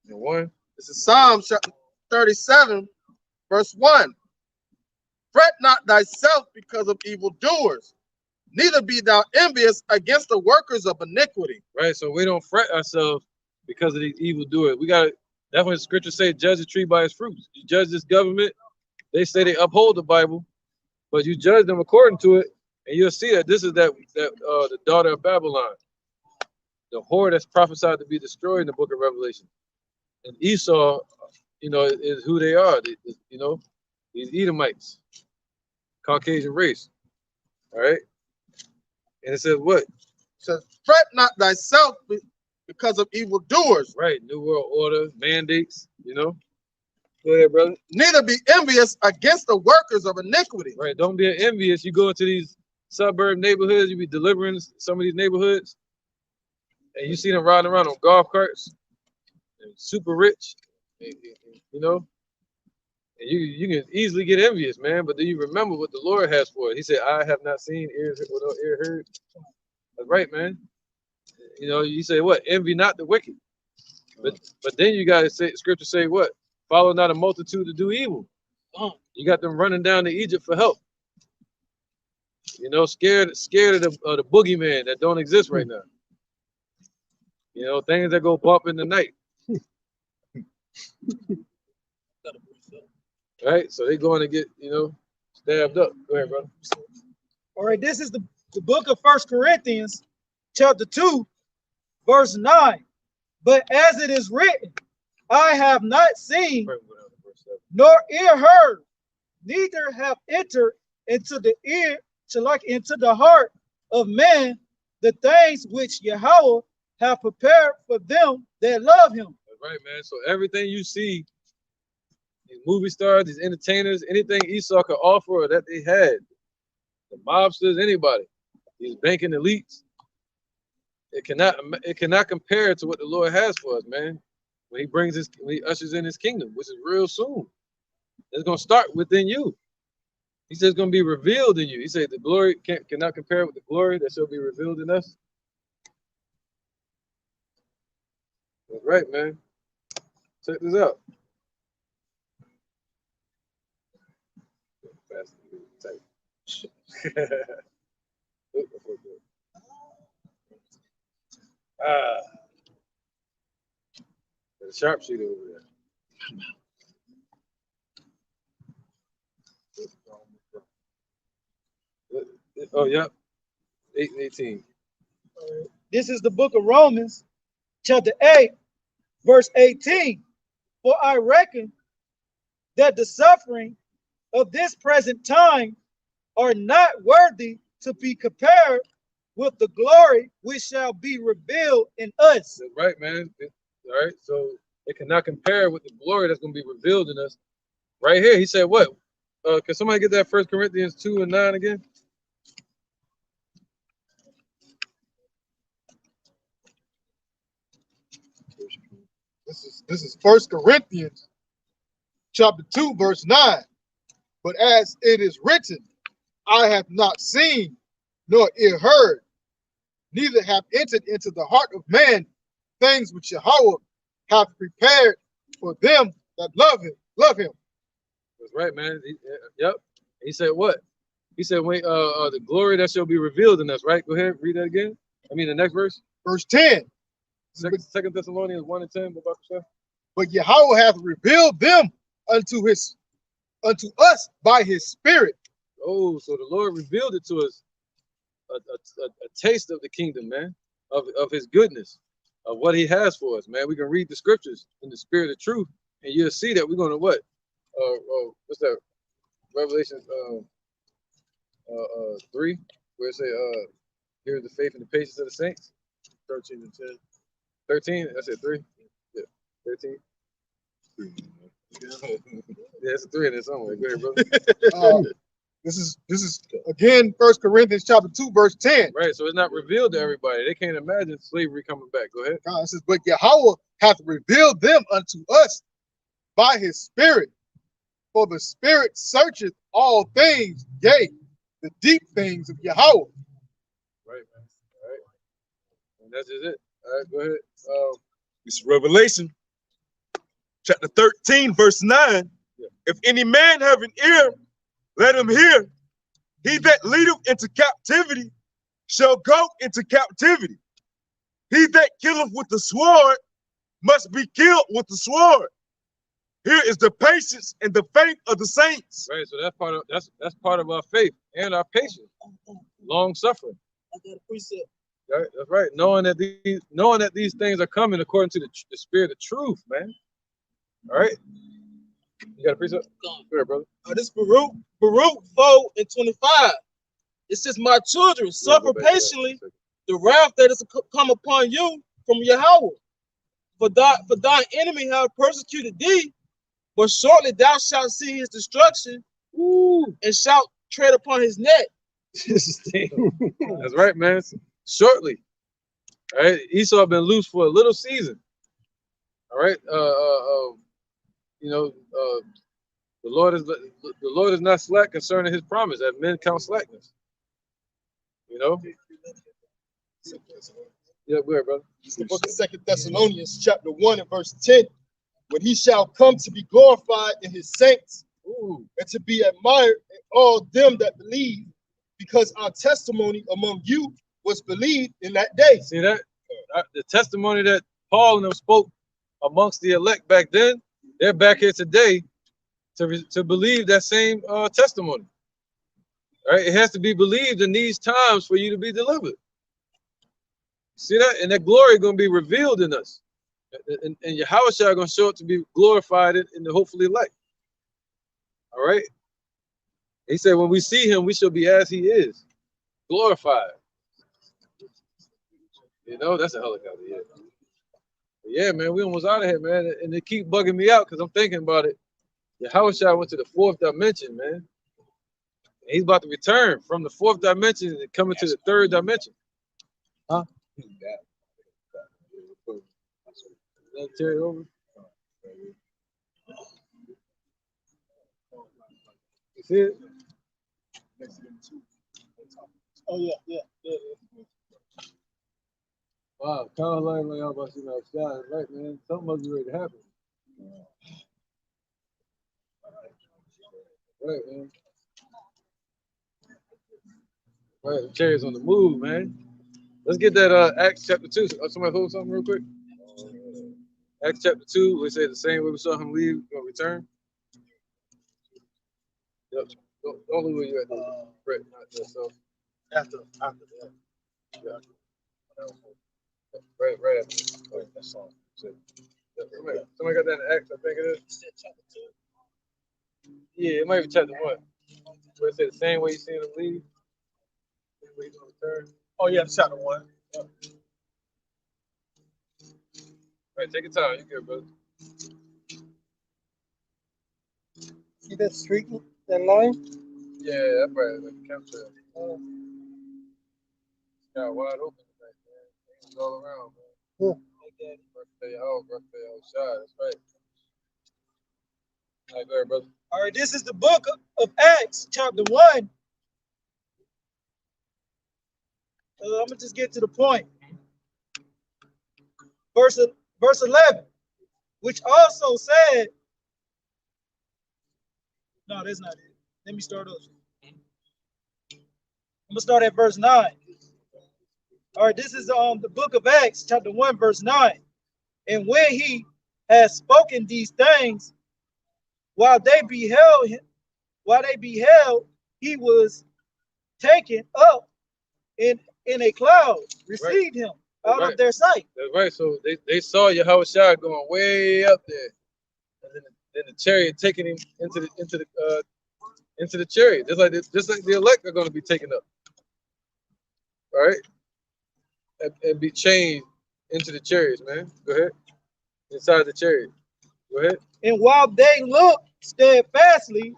and 1. This is Psalm chapter 37, verse 1. Fret not thyself because of evildoers, neither be thou envious against the workers of iniquity. Right, so we don't fret ourselves because of these evildoers. We got that's what the scriptures say, judge a tree by its fruits. You judge this government, they say they uphold the Bible, but you judge them according to it, and you'll see that this is the daughter of Babylon, the whore that's prophesied to be destroyed in the book of Revelation. And Esau, is who they are. These Edomites, Caucasian race. All right. And it says what? It says, fret not thyself because of evildoers. Right. New World Order, mandates, Go ahead, brother. Neither be envious against the workers of iniquity. Right. Don't be envious. You go into these suburb neighborhoods, you be delivering some of these neighborhoods, and you see them riding around on golf carts, and super rich, and and you can easily get envious, man. But do you remember what the Lord has for it? He said, "I have not seen, ears or ear heard." That's right, man. You say what? Envy not the wicked. But then you gotta say, scripture say what? Follow not a multitude to do evil. You got them running down to Egypt for help. Scared of the boogeyman that don't exist right now. Things that go bump in the night. Right? So they going to get, stabbed up. Go ahead, brother. All right, this is the book of 1 Corinthians, chapter 2, verse 9. But as it is written, I have not seen, nor ear heard, neither have entered into the ear, into the heart of man, the things which Yahweh have prepared for them that love him. That's right, man. So everything you see, these movie stars, these entertainers, anything Esau could offer or that they had, the mobsters, anybody, these banking elites, it cannot compare to what the Lord has for us, man. When he ushers in his kingdom, which is real soon. It's gonna start within you. He says it's gonna be revealed in you. He said the glory cannot compare with the glory that shall be revealed in us. That's right, man. Check this out. The sharpshooter over there. Oh, yep. 8 and 18. This is the book of Romans, chapter 8, verse 18. For I reckon that the suffering of this present time are not worthy to be compared with the glory which shall be revealed in us. That's right, man. All right, so it cannot compare with the glory that's going to be revealed in us. Right here, he said what? Can somebody get that 1 Corinthians 2 and 9 again? This is 1 Corinthians chapter 2, verse 9. But as it is written, I have not seen, nor ear heard, neither have entered into the heart of man things which Yahweh hath prepared for them that love him. That's right, man. Yep. He said what? He said, "Wait, the glory that shall be revealed in us." Right? Go ahead, read that again. I mean, the next verse. Verse 10. Second Thessalonians 1 and 10. But Yahweh hath revealed them unto us by his Spirit. Oh, so the Lord revealed it to us, a taste of the kingdom, man, of his goodness, of what he has for us, man. We can read the scriptures in the spirit of truth, and you'll see that we're going to what? What's that? Revelation 3, where it say, here's the faith and the patience of the saints. 13 and 10. 13? I said 3? Yeah, 13. Yeah, it's a 3 in there somewhere. Go ahead, brother. This is again 1 Corinthians chapter 2, verse 10. Right. So it's not revealed to everybody. They can't imagine slavery coming back. Go ahead. God says, but Yahweh hath revealed them unto us by his spirit. For the spirit searcheth all things, yea, the deep things of Yahweh. Right, man. All right. And that's just it. All right, go ahead. It's Revelation chapter 13, verse 9. Yeah. If any man have an ear, let him hear. He that leadeth into captivity shall go into captivity. He that killeth with the sword must be killed with the sword. Here is the patience and the faith of the saints. Right. So that's part of our faith and our patience, long suffering. I got a precept. Right. That's right. Knowing that these things are coming according to the spirit of truth, man. All right. You got a precept? Go ahead, brother. This Baruch 4:25. It says, "My children, suffer Go back to that. patiently the wrath that is to come upon you from Yahweh. For thy enemy have persecuted thee, but shortly thou shalt see his destruction, and shalt tread upon his neck." That's right, man. Shortly. All right. Esau been loose for a little season. All right. The Lord is not slack concerning his promise, that men count slackness. You know? Yeah, go ahead, brother. 2 Thessalonians chapter 1 and verse 10. When he shall come to be glorified in his saints, and to be admired in all them that believe, because our testimony among you was believed in that day. See that? The testimony that Paul and them spoke amongst the elect back then, they're back here today to believe that same testimony. All right? It has to be believed in these times for you to be delivered. See that? And that glory going to be revealed in us. And Yahweh Shai going to show up to be glorified in the hopefully light. All right? He said, when we see him, we shall be as he is, glorified. You know, that's a helicopter, yeah. But yeah, man, we almost out of here, man. And they keep bugging me out because I'm thinking about it. Yahweh Shai went to the fourth dimension, man. And he's about to return from the fourth dimension and coming to the third dimension. Huh? That carry over? You see it? Oh yeah. Wow, kind of like y'all about to see outside, right, man? Something must be ready to happen. Right, man. Right, the cherry's on the move, man. Let's get that Acts chapter 2. Somebody hold something real quick. Acts chapter 2, we say the same way we saw him leave, gonna return. Yep. Don't lose where you at, though. Right, not yourself. After that. Yeah. Right after this. Oh, that's all. Somebody got that in Acts, I think it is. Yeah, it might be chapter 1. Where it say the same way you seen him leave. Same way he's gonna return. Oh yeah, chapter 1. Right, take your time. You good, brother. See that street, that line? Yeah, that's right. Like a chemtrail. Got wide open tonight, man. Things all around, man. Yeah. Birthday, shot. That's right. All right, go ahead, brother. All right, this is the book of Acts, chapter 1. I'm gonna just get to the point. Verse 11, which also said, no, that's not it. Let me start over. I'm gonna start at verse 9. All right, this is the book of Acts, chapter 1, verse 9. And when he had spoken these things, while they beheld, he was taken up in a cloud, received him out of their sight. That's right. So they saw Yahweh Shai going way up there, and then the chariot taking him into the chariot, just like the elect are going to be taken up. All right, and be chained into the chariots, man. Go ahead. Inside the chariot. Go ahead. And while they looked steadfastly,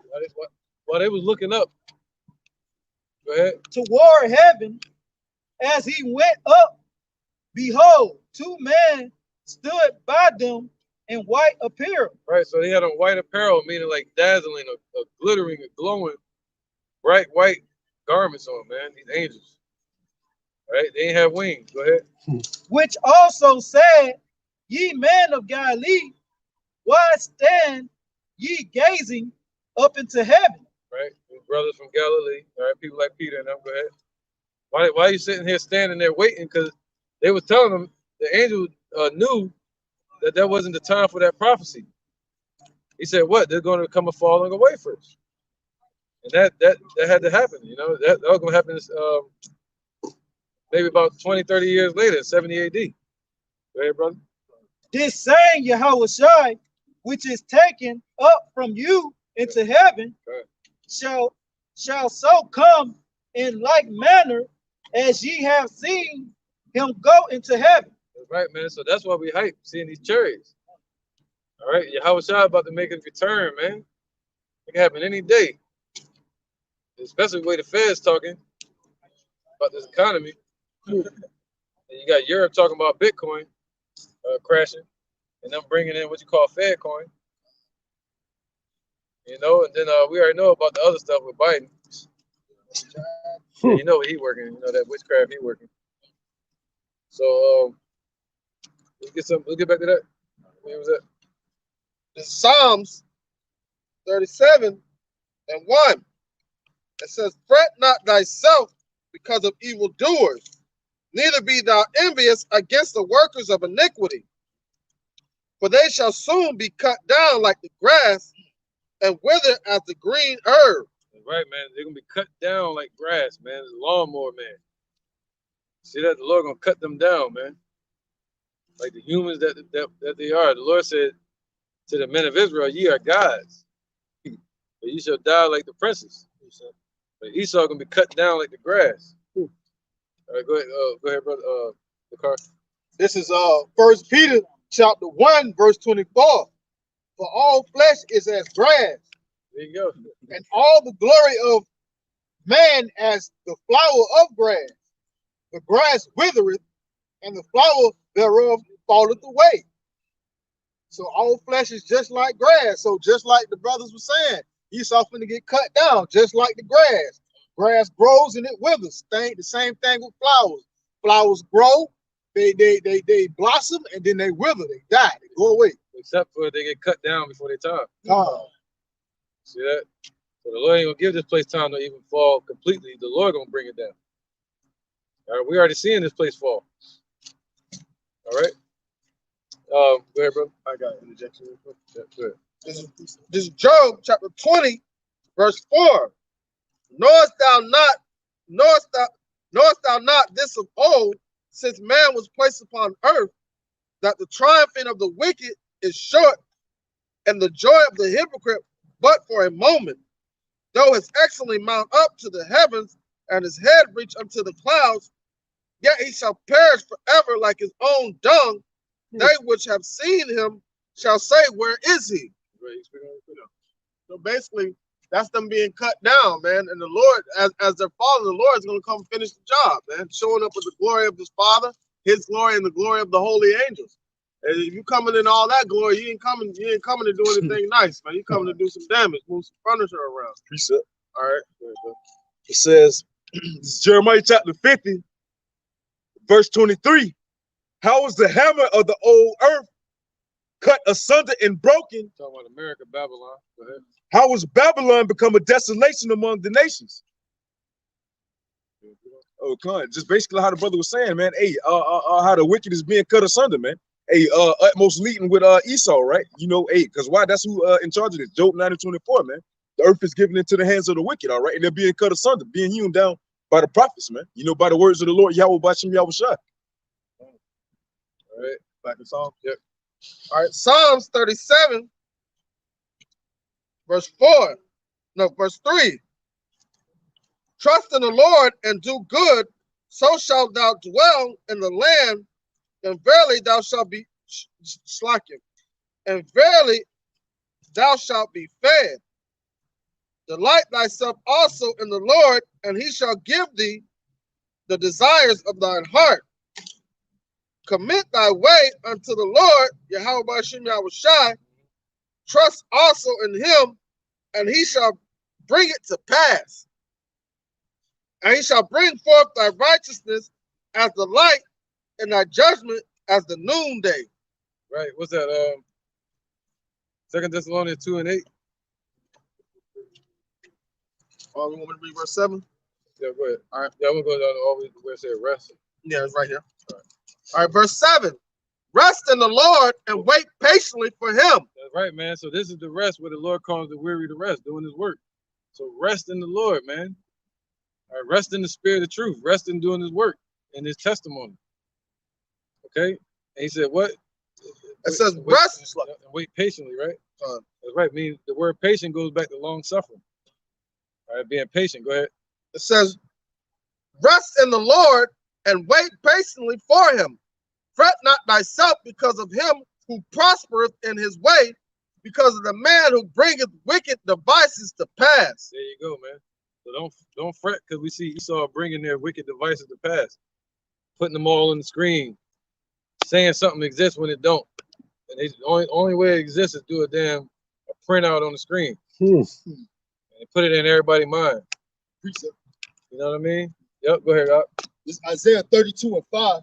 while they was looking up, Go ahead. toward heaven. As he went up, behold, two men stood by them in white apparel. Right. So they had on white apparel, meaning like dazzling, or glittering, or glowing, bright white garments on, man. These angels. Right? They ain't have wings. Go ahead. Which also said, Ye men of Galilee, why stand ye gazing up into heaven? Right? These brothers from Galilee. All right. People like Peter and them. Go ahead. Why are you sitting here standing there waiting? Because they were telling them the angel knew that wasn't the time for that prophecy. He said, what? They're going to come a falling away first. And that had to happen. You know, that was going to happen maybe about 20, 30 years later, 70 AD. Go ahead, brother. This same Yahushua, which is taken up from you into heaven, shall so come in like manner as ye have seen him go into heaven. That's right, man. So that's why we hype seeing these chariots. All right, Yahushua about to make his return, man. It can happen any day. Especially the way the Fed's talking about this economy. And you got Europe talking about Bitcoin crashing, and them bringing in what you call Fed coin. You know, and then we already know about the other stuff with Biden. Yeah, you know what he working. You know that witchcraft he working. So let's get back to that. Where was that? This is Psalms 37 and 1. It says, Fret not thyself because of evildoers, neither be thou envious against the workers of iniquity. For they shall soon be cut down like the grass and wither as the green herb. Right, man. They're gonna be cut down like grass, man. The lawnmower, man. See that? The Lord gonna cut them down, man. Like the humans that they are. The Lord said to the men of Israel, ye are gods, but ye shall die like the princes. But Esau gonna be cut down like the grass. All right, go ahead, brother. The car. This is 1 Peter chapter 1, verse 24. For all flesh is as grass, There you go. and all the glory of man as the flower of grass. The grass withereth, and the flower thereof falleth away. So all flesh is just like grass. So just like the brothers were saying, Esau finna get cut down, just like the grass. Grass grows and it withers. The same thing with flowers. Flowers grow, they blossom, and then they wither, they die, they go away. Except for they get cut down before their time. Oh. See that? So the Lord ain't gonna give this place time to even fall completely. The Lord gonna bring it down. All right, we already seeing this place fall. All right. Go ahead, brother. I got an interjection real quick. Yeah, go ahead. This is Job chapter 20, verse 4. Knowest thou not this of old, since man was placed upon earth, that the triumphing of the wicked is short, and the joy of the hypocrite but for a moment? Though his excellently mount up to the heavens, and his head reach unto the clouds, yet he shall perish forever like his own dung. They which have seen him shall say, Where is he? So basically, that's them being cut down, man. And the Lord, as their father, the Lord is going to come finish the job, man, showing up with the glory of his father, his glory, and the glory of the holy angels. And if you coming in all that glory, you ain't coming to do anything nice, man. You coming to do some damage, move some furniture around. Precept. All right. It says, this is Jeremiah chapter 50, verse 23. How was the hammer of the old earth cut asunder and broken? Talking about America, Babylon. Go ahead. How was Babylon become a desolation among the nations? Oh, come on. Just basically how the brother was saying, man. Hey, how the wicked is being cut asunder, man. Hey, utmost leading with Esau, right? You know, hey, because why? That's who in charge of this. Job 9:24, man. The earth is given into the hands of the wicked, all right? And they're being cut asunder, being hewn down by the prophets, man. You know, by the words of the Lord, Yahweh Bashim Yahushua. All right. Back to Psalm. Yep. All right. Psalms 37, verse 4. No, verse 3. Trust in the Lord and do good, so shalt thou dwell in the land, and verily thou shalt be slacking, and verily thou shalt be fed. Delight thyself also in the Lord, and he shall give thee the desires of thine heart. Commit thy way unto the Lord, Yahweh Ba'ashem Yahushai. Trust also in him, and he shall bring it to pass. And he shall bring forth thy righteousness as the light, and thy judgment as the noonday. Right. What's that? 2 Thessalonians 2 and 8. Oh, we want me to read verse 7? Yeah, go ahead. All right. Yeah, I'm gonna go down to always where it said rest. Yeah, it's right here. All right, verse 7. Rest in the Lord and wait patiently for him. That's right, man. So this is the rest where the Lord calls the weary to rest, doing his work. So rest in the Lord, man. All right, rest in the spirit of truth. Rest in doing his work and his testimony. Okay? And he said, what? It says rest. Wait patiently, right? That's right. Means the word patient goes back to long suffering. All right, being patient. Go ahead. It says, rest in the Lord and wait patiently for him. Fret not thyself because of him who prospereth in his way, because of the man who bringeth wicked devices to pass. There you go, man. So don't fret because we see Esau bringing their wicked devices to pass, putting them all on the screen, saying something exists when it don't. And the only way it exists is do a printout on the screen and put it in everybody's mind. Precept. You know what I mean? Yep. Go ahead, God. This is Isaiah 32 and 5.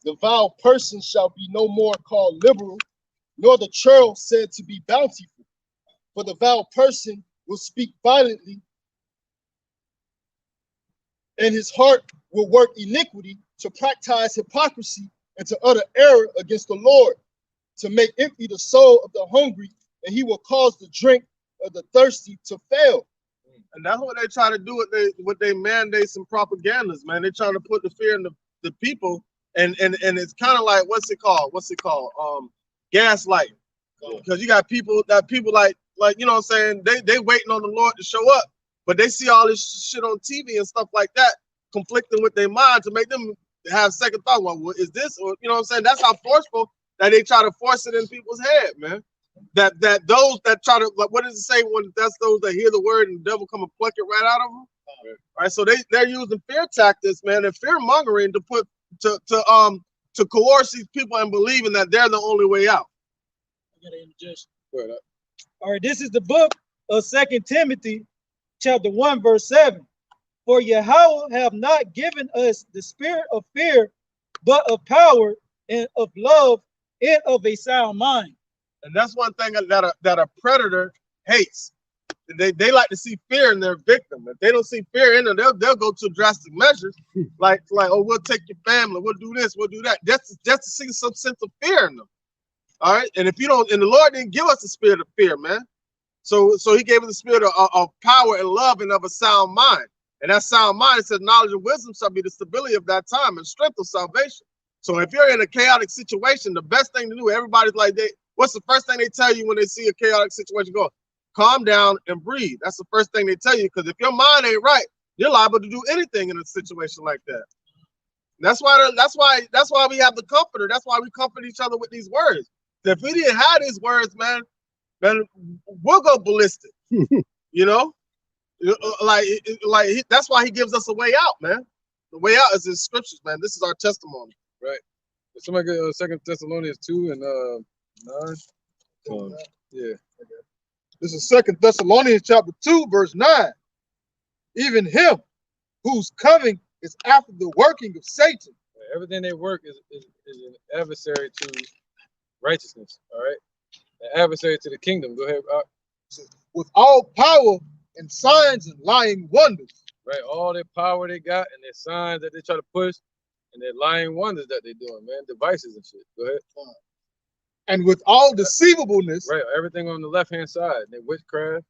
The vile person shall be no more called liberal, nor the churl said to be bountiful. For the vile person will speak violently, and his heart will work iniquity, to practice hypocrisy and to utter error against the Lord, to make empty the soul of the hungry, and he will cause the drink of the thirsty to fail. And that's what they try to do with their mandates and propagandas, man. They're trying to put the fear in the people, and it's kind of like what's it called? Gaslighting. Because you got people like you know what I'm saying, they waiting on the Lord to show up, but they see all this shit on TV and stuff like that conflicting with their mind to make them have second thought. Well, is this, or you know what I'm saying? That's how forceful that they try to force it in people's head, man. That those that try to, like, what does it say when that's those that hear the word and the devil come and pluck it right out of them? All right, so they're using fear tactics, man, and fear mongering to put to coerce these people and believing that they're the only way out. I gotta interject. Go ahead. All right, this is the book of 2 Timothy, chapter 1, verse 7. For Yahweh have not given us the spirit of fear, but of power and of love and of a sound mind. And that's one thing that a predator hates. They like to see fear in their victim. If they don't see fear in them, they'll go to drastic measures, like oh, we'll take your family, we'll do this, we'll do that, just to see some sense of fear in them. All right, and if you don't, and the Lord didn't give us the spirit of fear, man. So he gave us the spirit of power and love and of a sound mind. And that sound mind, it says, knowledge and wisdom shall be the stability of that time and strength of salvation. So if you're in a chaotic situation, the best thing to do, everybody's like, what's the first thing they tell you when they see a chaotic situation? Go, calm down and breathe. That's the first thing they tell you, because if your mind ain't right, you're liable to do anything in a situation like that. That's why we have the comforter. That's why we comfort each other with these words. If we didn't have these words, man, we'll go ballistic. You know, that's why he gives us a way out, man. The way out is his scriptures, man. This is our testimony. Right. Somebody get 2 Thessalonians 2 and 9. Yeah. This is 2 Thessalonians chapter 2, verse 9. Even him whose coming is after the working of Satan. Everything they work is an adversary to righteousness. All right. An adversary to the kingdom. Go ahead. With all power and signs and lying wonders. Right. All their power they got and their signs that they try to push and their lying wonders that they're doing, man. Devices and shit. Go ahead. And with all deceivableness. Right. Everything on the left-hand side. Their witchcraft,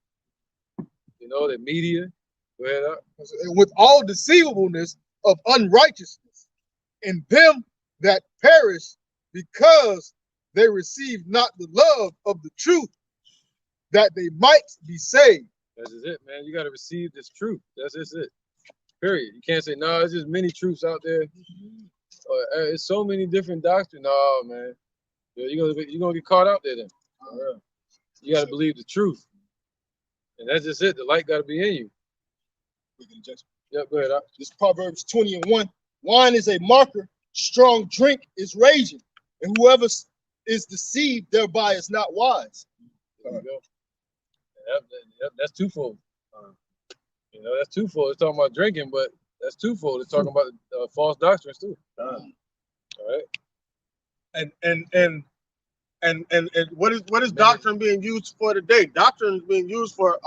you know, their media. Go ahead. And with all deceivableness of unrighteousness in them that perish, because they receive not the love of the truth, that they might be saved. That's just it, man. You got to receive this truth. That's just it. Period. You can't say, no, it's just many truths out there. It's so many different doctrines. No, man. You're gonna get caught out there then. You got to believe the truth. And that's just it. The light got to be in you. Yep, go ahead. This Proverbs 20:1. Wine is a marker, strong drink is raging, and whoever is deceived thereby is not wise. There you go. Yep, that's twofold. You know, that's twofold. It's talking about drinking, but that's twofold. It's talking about false doctrines too. All right. And what is doctrine being used for today? Doctrine is being used for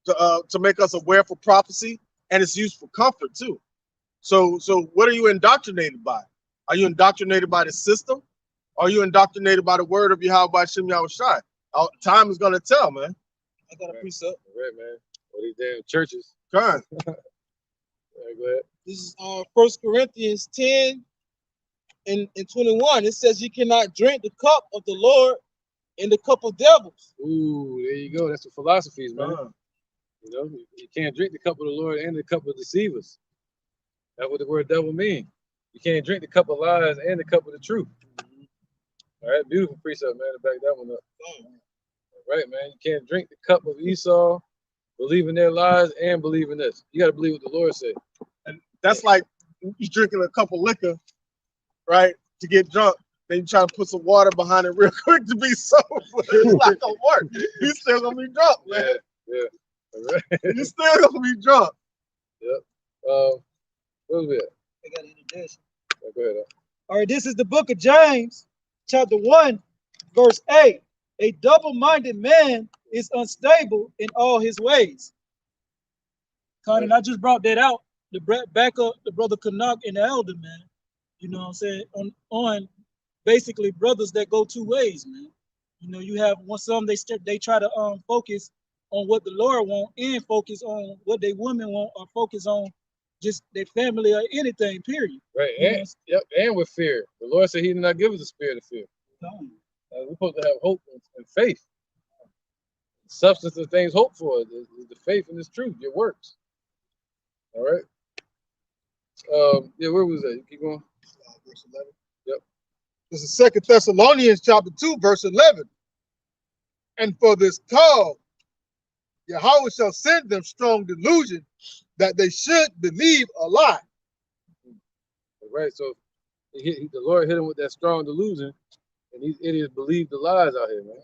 to make us aware for prophecy, and it's used for comfort too. So what are you indoctrinated by? Are you indoctrinated by the system? Are you indoctrinated by the word of Yahweh Shem Yahushai? Time is gonna tell, man. I got a precept. Right, man. What these damn churches. Come All right, go ahead. This is 1 Corinthians 10 and 21. It says you cannot drink the cup of the Lord and the cup of devils. Ooh, there you go. That's the philosophies, man. You know, you can't drink the cup of the Lord and the cup of deceivers. That's what the word devil means. You can't drink the cup of lies and the cup of the truth. All right, beautiful precept, man, to back that one up. All right, man. You can't drink the cup of Esau, believe in their lies, and believe in this. You got to believe what the Lord said. And that's like you drinking a cup of liquor, right, to get drunk. Then you try to put some water behind it real quick to be sober. It's not gonna work. You still gonna be drunk, man. Yeah. All right. You still gonna be drunk. Yep. Where was we at? I got an introduction. Yeah, go ahead. All right, this is the book of James, chapter 1, verse 8. A double-minded man is unstable in all his ways. Cotton, I just brought that out to back up the brother Canuck and the elder, man. You know what I'm saying? On basically brothers that go two ways, man. You know, you have some they try to focus on what the Lord want and focus on what they women want, or focus on just their family or anything, period. Right. And with fear. The Lord said he did not give us a spirit of fear. We're supposed to have hope and faith. The substance of things hoped for is the faith in this truth, your works. All right. Yeah, where was that? You keep going. Verse 11. Yep. This is 2 Thessalonians chapter 2, verse 11. And for this cause, Yahweh shall send them strong delusion that they should believe a lie. All right. So the Lord hit him with that strong delusion, and these idiots believe the lies out here, man.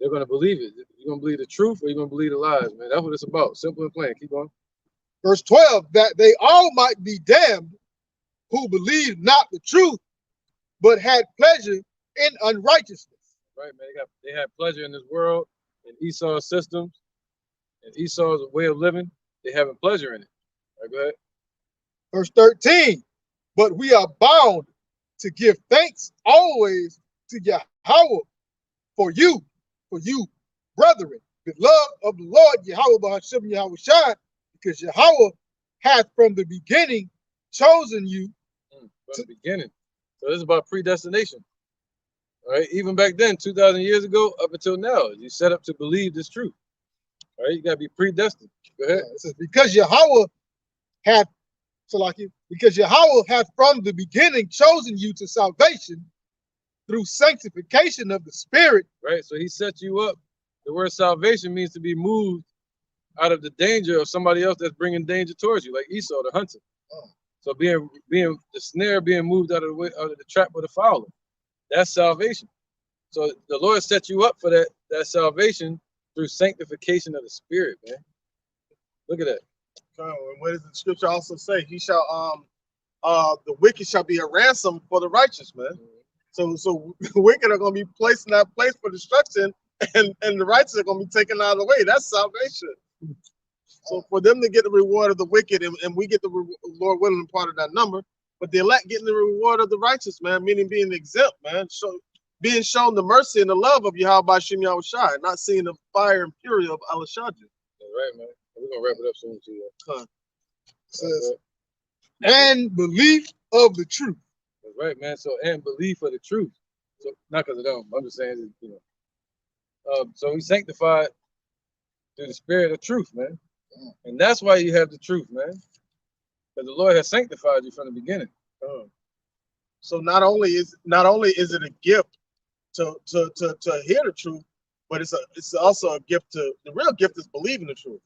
They're going to believe it. You're going to believe the truth, or you're going to believe the lies, man. That's what it's about. Simple and plain. Keep going. Verse 12, that they all might be damned who believed not the truth, but had pleasure in unrighteousness. Right, man. They had pleasure in this world, in Esau's systems, and Esau's way of living. They having pleasure in it. All right, go ahead. Verse 13, but we are bound to give thanks always to Yahweh for you, brethren, beloved of the Lord Yahweh B'Hashem Yahushai, because Yahweh hath from the beginning chosen you. From the beginning. So this is about predestination. All right, even back then, 2,000 years ago, up until now, you set up to believe this truth. All right, you got to be predestined. Go ahead. It says, because Yahweh hath from the beginning chosen you to salvation through sanctification of the Spirit. Right, so he set you up. The word salvation means to be moved out of the danger of somebody else that's bringing danger towards you, like Esau, the hunter. So being the snare being moved out of the way, out of the trap of the fowler, that's salvation. So the Lord set you up for that salvation through sanctification of the Spirit, man. Look at that. What does the scripture also say? He shall the wicked shall be a ransom for the righteous, man. So the wicked are gonna be placed in that place for destruction, and the righteous are gonna be taken out of the way. That's salvation. So for them to get the reward of the wicked, and we get the Lord willing part of that number, but the elect getting the reward of the righteous, man, meaning being exempt, man. So being shown the mercy and the love of Yahweh Shem Yahushai, not seeing the fire and fury of Alashadju. That's right, man. We're gonna wrap it up soon too. It says, and belief of the truth. That's right, man. So and belief of the truth. So not because of them. I'm just saying, you know. So we sanctified through the Spirit of truth, man. And that's why you have the truth, man. Because the Lord has sanctified you from the beginning. So not only is it a gift to hear the truth, but it's also a gift to the real gift is believing the truth.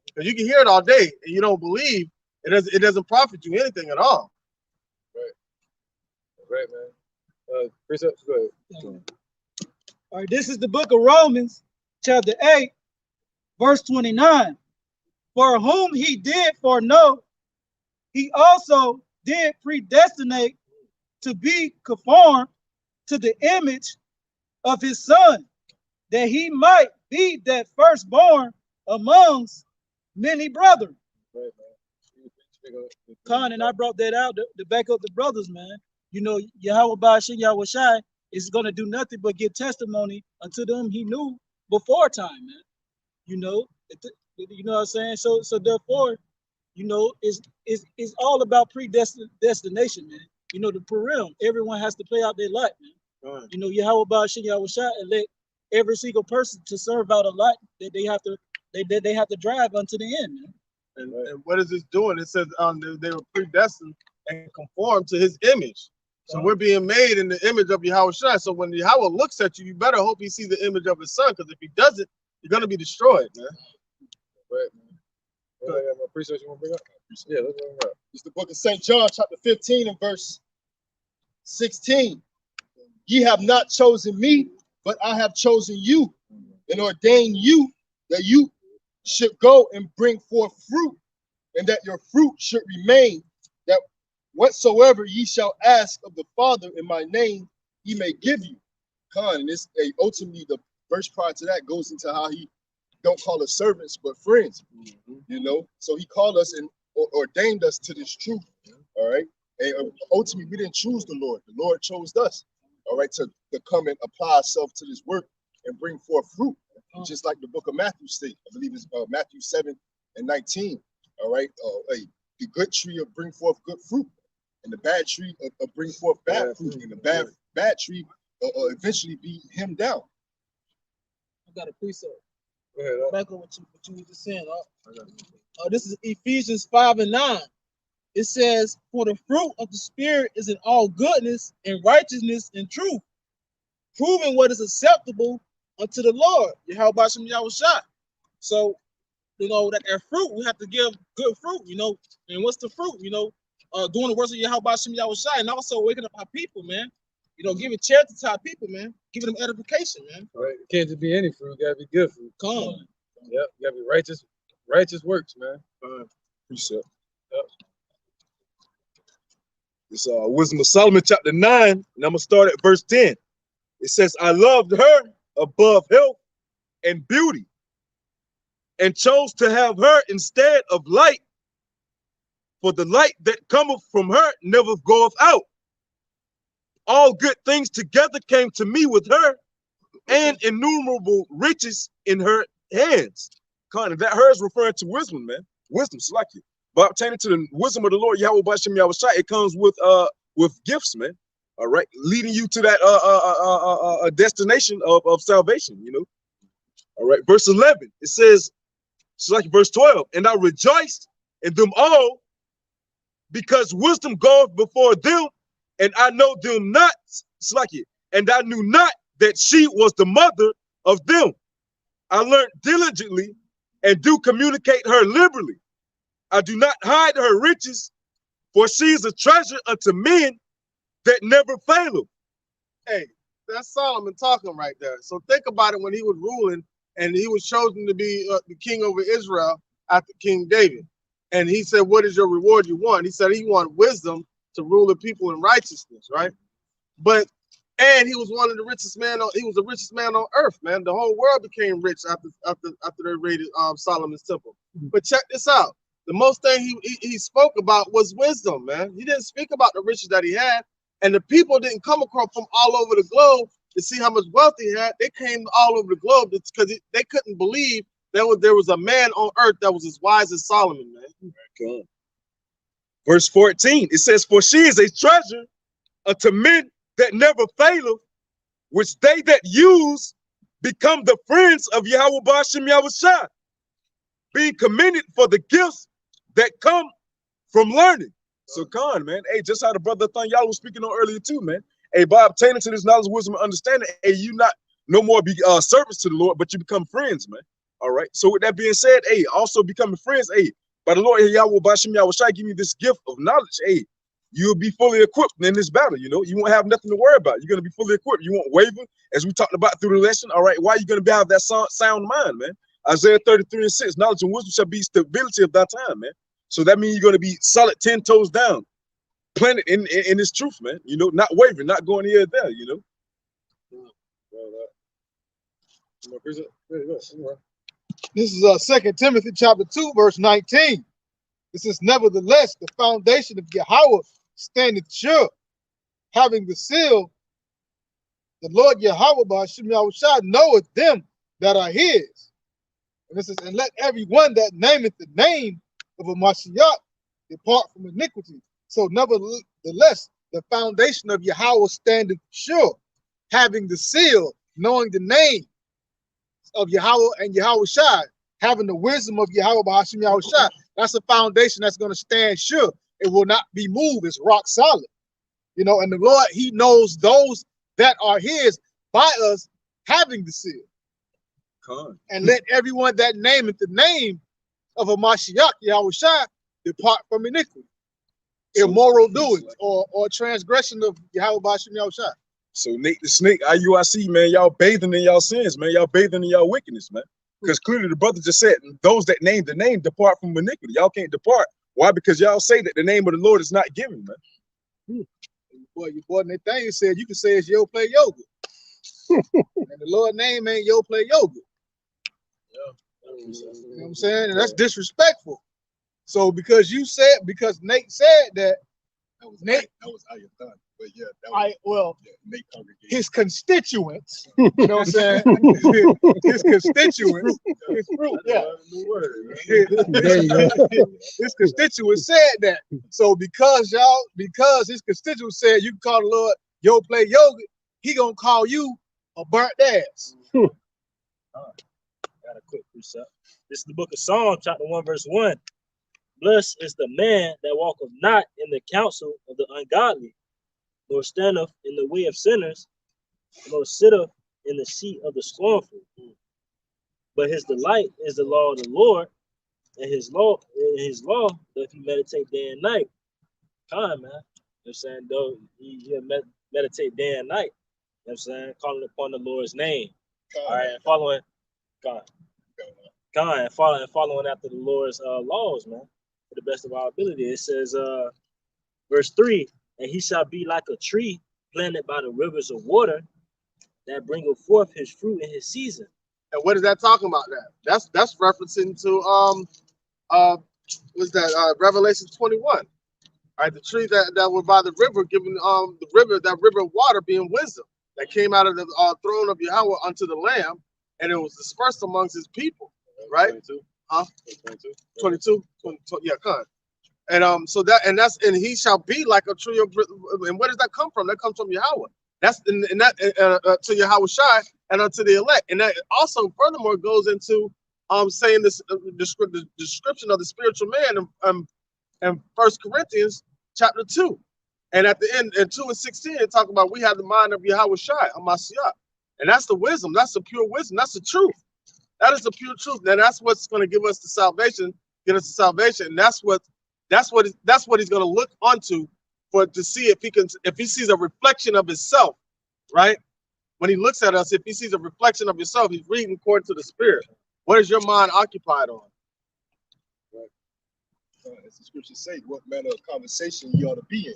Because you can hear it all day and you don't believe, it doesn't profit you anything at all. Right, man. Precepts, go ahead. All right, this is the book of Romans, chapter 8, verse 29. For whom he did foreknow, he also did predestinate to be conformed to the image of his son, that he might be that firstborn amongst many brethren. Right, man. Khan, and I brought that out to back up the brothers, man. You know, Yahweh Ba'ashem Yahweh Shai is going to do nothing but give testimony unto them he knew before time, man. You know what I'm saying? So therefore, you know, it's all about predestination, man. You know, the Purim, everyone has to play out their life, man. Right. You know, Yahweh Ba'ashem Yahweh Shai, and let every single person to serve out a lot that they have to drive unto the end, man. And what is this doing? It says they were predestined and conformed to his image. So we're being made in the image of Yahweh Shai. So when Yahweh looks at you, you better hope he sees the image of his son, because if he doesn't, you're going to be destroyed, man. Right, man. Well, I got my precepts you want to bring up? Yeah, let's bring it up. It's the book of St. John, chapter 15 and verse 16. Ye have not chosen me, but I have chosen you and ordained you that you should go and bring forth fruit, and that your fruit should remain, that whatsoever ye shall ask of the Father in my name, he may give you. Khan, and this ultimately the verse prior to that goes into how he don't call us servants but friends. You know, so he called us and ordained us to this truth. All right, and ultimately we didn't choose the Lord chose us. All right, to come and apply ourselves to this work and bring forth fruit, just like the book of Matthew state. I believe it's Matthew 7 and 19. All right, the good tree will bring forth good fruit, and the bad tree will bring forth bad fruit, and the bad tree will eventually be hemmed down. I got a precept. Go ahead. Back on what you were just saying. This is Ephesians 5 and 9. It says, for the fruit of the Spirit is in all goodness and righteousness and truth, proving what is acceptable unto the Lord, Yahweh Ba'ashem Yahweh Shai. So, you know, that fruit, we have to give good fruit, you know. And what's the fruit? You know, doing the works of Yahweh Ba'ashem Yahweh Shai, and also waking up our people, man. You know, giving charity to our people, man. Giving them edification, man. Right. It can't just be any fruit. It got to be good fruit. Come on. Yep. You got to be righteous works, man. Precept. Yep. It's Wisdom of Solomon, chapter 9, and I'm going to start at verse 10. It says, I loved her above health and beauty, and chose to have her instead of light, for the light that cometh from her never goeth out. All good things together came to me with her, and innumerable riches in her hands. Kind of that her is referring to wisdom, man. Wisdom, Salaki. But obtaining to the wisdom of the Lord, Yahweh Ba'ashem Yahweh Shai, it comes with gifts, man. All right, leading you to that destination of salvation, you know. All right, verse 11, it says, it's like verse 12, and I rejoiced in them all, because wisdom goeth before them, and I know them not, it's like it, and I knew not that she was the mother of them. I learned diligently and do communicate her liberally. I do not hide her riches, for she is a treasure unto men that never faileth. Hey, that's Solomon talking right there. So think about it when he was ruling and he was chosen to be the king over Israel after King David. And he said, what is your reward you want? He said he wanted wisdom to rule the people in righteousness, right? And he was one of the richest men he was the richest man on earth, man. The whole world became rich after they raided Solomon's temple. But check this out. The most thing he spoke about was wisdom, man. He didn't speak about the riches that he had. And the people didn't come across from all over the globe to see how much wealth he had. They came all over the globe because they couldn't believe there was a man on earth that was as wise as Solomon, man. Come on. Verse 14, it says, for she is a treasure unto men that never faileth, which they that use become the friends of Yahweh Ba'ashem Yahweh Shai, being commended for the gifts that come from learning. So Khan, man, hey, just how the brother Thanyal was speaking on earlier too, man. Hey, by obtaining to this knowledge, wisdom, and understanding, hey, you not no more be servants to the Lord, but you become friends, man. All right. So with that being said, hey, also becoming friends, hey, by the Lord Yahweh Bashim Yahweh Shai give you this gift of knowledge, hey, you'll be fully equipped in this battle. You know, you won't have nothing to worry about. You're gonna be fully equipped. You won't waver, as we talked about through the lesson. All right, why are you gonna have that sound mind, man? Isaiah 33:6, knowledge and wisdom shall be stability of that time, man. So that means you're gonna be solid 10 toes down, planted in this truth, man. You know, not wavering, not going here or there. You know. This is 2 Timothy chapter 2, verse 19. This is nevertheless the foundation of Yahweh standeth sure, having the seal. The Lord Yahweh Ba'ashem Yahushua knoweth them that are his. And this is, and let everyone that nameth the name of a Mashiach depart from iniquity. So nevertheless, the foundation of Yahweh standeth sure, having the seal, knowing the name of Yahweh and Yahushua, having the wisdom of Yahweh Ba'ashem Yahushua. That's a foundation that's going to stand sure. It will not be moved. It's rock solid. You know, and the Lord, he knows those that are his by us having the seal. And let everyone that nameth the name of a Mashiach, Yahushua, depart from iniquity, immoral doings, or transgression of Yahweh Ba'ashem Yahushua. So Nate the Snake, IUIC, man, y'all bathing in y'all sins, man. Y'all bathing in y'all wickedness, man. Because clearly the brother just said, those that name the name depart from iniquity. Y'all can't depart. Why? Because y'all say that the name of the Lord is not given, man. Boy, your boy Nathaniel said you can say it's Yo Play Yoga. And the Lord name ain't Yo Play Yoga. You know what I'm saying? And that's disrespectful. So because Nate said that, Nate, that was Ayathan. But yeah, that was, well, yeah, Nate congregated. his constituents, you know what I'm saying? His constituents, his group, yeah. There you go. His constituents said that. So because his constituents said you can call the Lord Yo Play Yoga, he gonna call you a burnt ass. Got a quick precept. This is the book of Psalms, chapter 1, verse 1. Blessed is the man that walketh not in the counsel of the ungodly, nor standeth in the way of sinners, nor sitteth in the seat of the scornful. But his delight is the law of the Lord, and his law doth he meditate day and night. Kind, man. You know what I'm saying? Though he meditate day and night. You know what I'm saying? Calling upon the Lord's name. All right, and following God. And following after the Lord's laws, man, to the best of our ability. It says, verse 3, and he shall be like a tree planted by the rivers of water that bringeth forth his fruit in his season. And what is that talking about? That's referencing to what's that? Revelation 21. All right, the tree that were by the river, giving that river of water being wisdom that came out of the throne of Yahweh unto the Lamb, and it was dispersed amongst his people. Right? 22. Yeah, come. And so and he shall be like a tree of, and where does that come from? That comes from Yahweh. That's to Yahweh Shai and unto the elect. And that also furthermore goes into saying this the description of the spiritual man in 1 Corinthians chapter 2. And at the end, in 2:16, it talk about we have the mind of Yahweh Shai, Mashiach. And that's the wisdom, that's the pure wisdom, that's the truth. That is the pure truth. And that's what's going to give us the salvation, get us the salvation. And that's what he's going to look onto to see if he sees a reflection of himself, right? When he looks at us, if he sees a reflection of himself, he's reading according to the Spirit. What is your mind occupied on? As the scriptures say, what manner of conversation you ought to be in.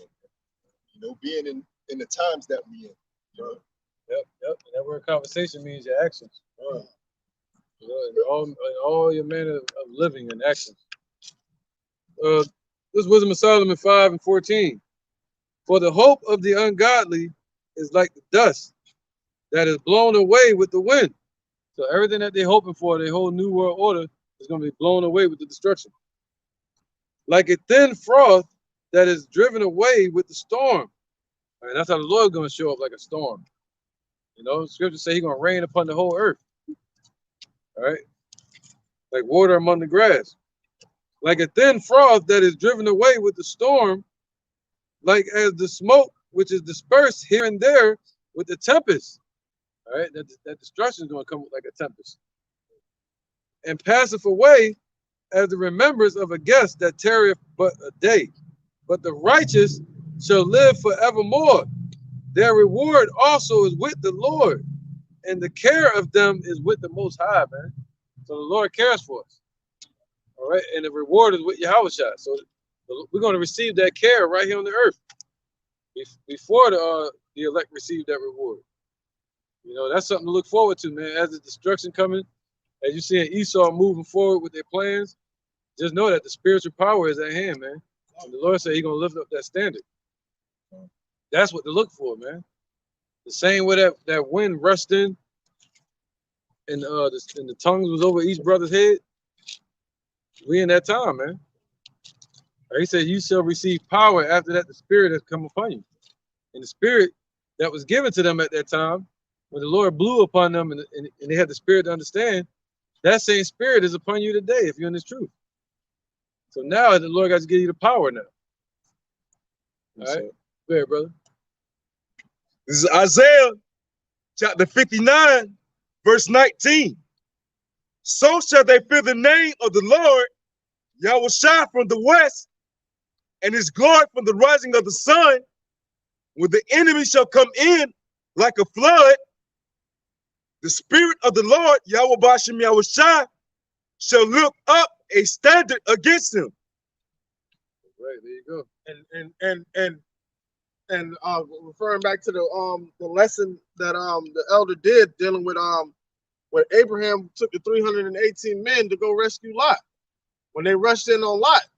You know, being in the times that we in. You know? Yep. And that word conversation means your actions. You know, in all your manner of living and actions. This is Wisdom of Solomon 5:14. For the hope of the ungodly is like the dust that is blown away with the wind. So everything that they're hoping for, their whole new world order, is going to be blown away with the destruction. Like a thin froth that is driven away with the storm. All right, that's how the Lord is going to show up, like a storm. You know, scripture say he's going to rain upon the whole earth. All right, like water among the grass, like a thin froth that is driven away with the storm, like as the smoke which is dispersed here and there with the tempest. All right, that destruction is going to come like a tempest, and passeth away as the remembrance of a guest that tarrieth but a day. But the righteous shall live forevermore. Their reward also is with the Lord, and the care of them is with the Most High, man. So the Lord cares for us. All right, and the reward is with Yahweh. So we're going to receive that care right here on the earth before the elect receive that reward. You know, that's something to look forward to, man. As the destruction coming, as you see Esau moving forward with their plans, just know that the spiritual power is at hand, man. And the Lord said He's gonna lift up that standard. That's what to look for, man. The same way that wind rushed in, and the tongues was over each brother's head. We in that time, man. He said, "You shall receive power after that the Spirit has come upon you." And the Spirit that was given to them at that time, when the Lord blew upon them, and they had the Spirit to understand, that same Spirit is upon you today if you're in this truth. So now the Lord got to give you the power now. All right, go ahead, brother. This is Isaiah chapter 59, verse 19. So shall they fear the name of the Lord, Yahweh Shai from the west, and his glory from the rising of the sun. When the enemy shall come in like a flood, the Spirit of the Lord, Yahweh Bashem Yahweh Shai, shall lift up a standard against him. Right, there you go. And referring back to the lesson that the elder did dealing with when Abraham took the 318 men to go rescue Lot. When they rushed in on Lot,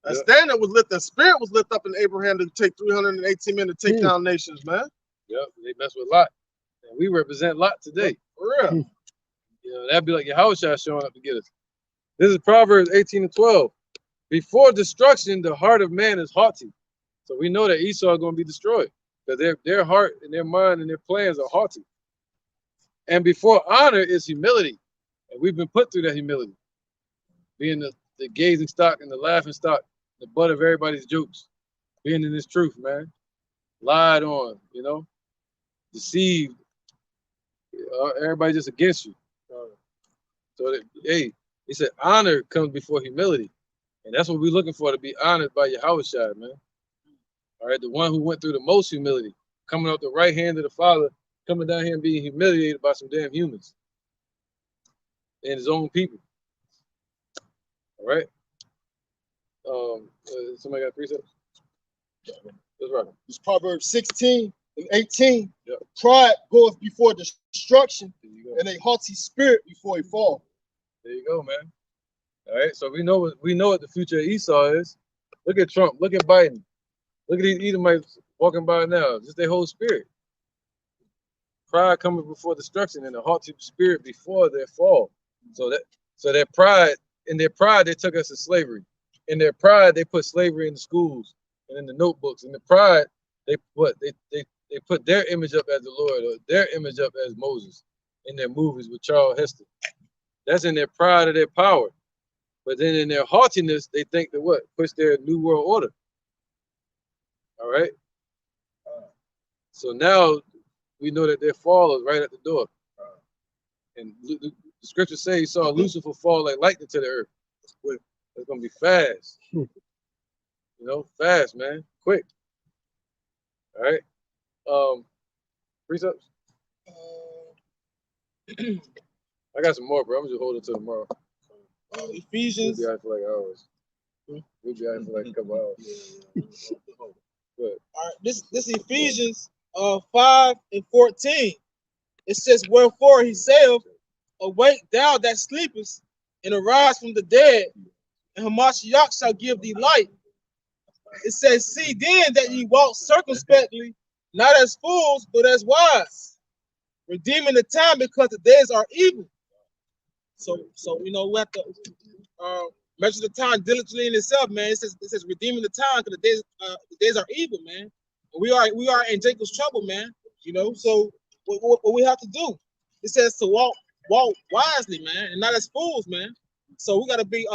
a standard was lit, the Spirit was lit up in Abraham to take 318 men to take down nations, man. Yep, they mess with Lot. And we represent Lot today. For real. You know, that'd be like Yahweh showing up to get us. This is Proverbs 18:12. Before destruction, the heart of man is haughty. So we know that Esau is going to be destroyed because their heart and their mind and their plans are haughty. And before honor is humility. And we've been put through that humility. Being the gazing stock and the laughing stock, the butt of everybody's jokes. Being in this truth, man. Lied on, you know. Deceived. Everybody just against you. So that, hey, he said honor comes before humility. And that's what we're looking for, to be honored by Yahweh Shai, man. All right, the one who went through the most humility, coming up the right hand of the Father, coming down here and being humiliated by some damn humans and his own people. All right. Somebody got precepts? That's right. It's Proverbs 16 and 18. Yep. Pride goeth before destruction, and a haughty spirit before a fall. There you go, man. All right, so we know what the future of Esau is. Look at Trump. Look at Biden. Look at these Edomites walking by now. Just their whole spirit. Pride coming before destruction, and a haughty spirit before their fall. So their pride, in their pride, they took us to slavery. In their pride, they put slavery in the schools and in the notebooks. In the pride, they put their image up as the Lord, or their image up as Moses in their movies with Charles Heston. That's in their pride of their power. But then in their haughtiness, they think that what? Push their new world order. All right? So now we know that their fall is right at the door. And the scriptures say he saw Lucifer fall like lightning to the earth. It's going to be fast. You know, fast, man. Quick. All right? Precepts? I got some more, bro. I'm just holding till tomorrow. Ephesians. We'll be out for like hours. We'll be out for like a couple hours. Good. All right, this Ephesians 5 and 14. It says, wherefore he saith, awake thou that sleepest, and arise from the dead, and Hamashiach shall give thee light. It says, see then that ye walk circumspectly, not as fools, but as wise, redeeming the time because the days are evil. So you know, we have to measure the time diligently in itself, man. It says redeeming the time because the days are evil, man. We are in Jacob's trouble, man. You know, so what we have to do? It says to walk wisely, man, and not as fools, man. So we got to be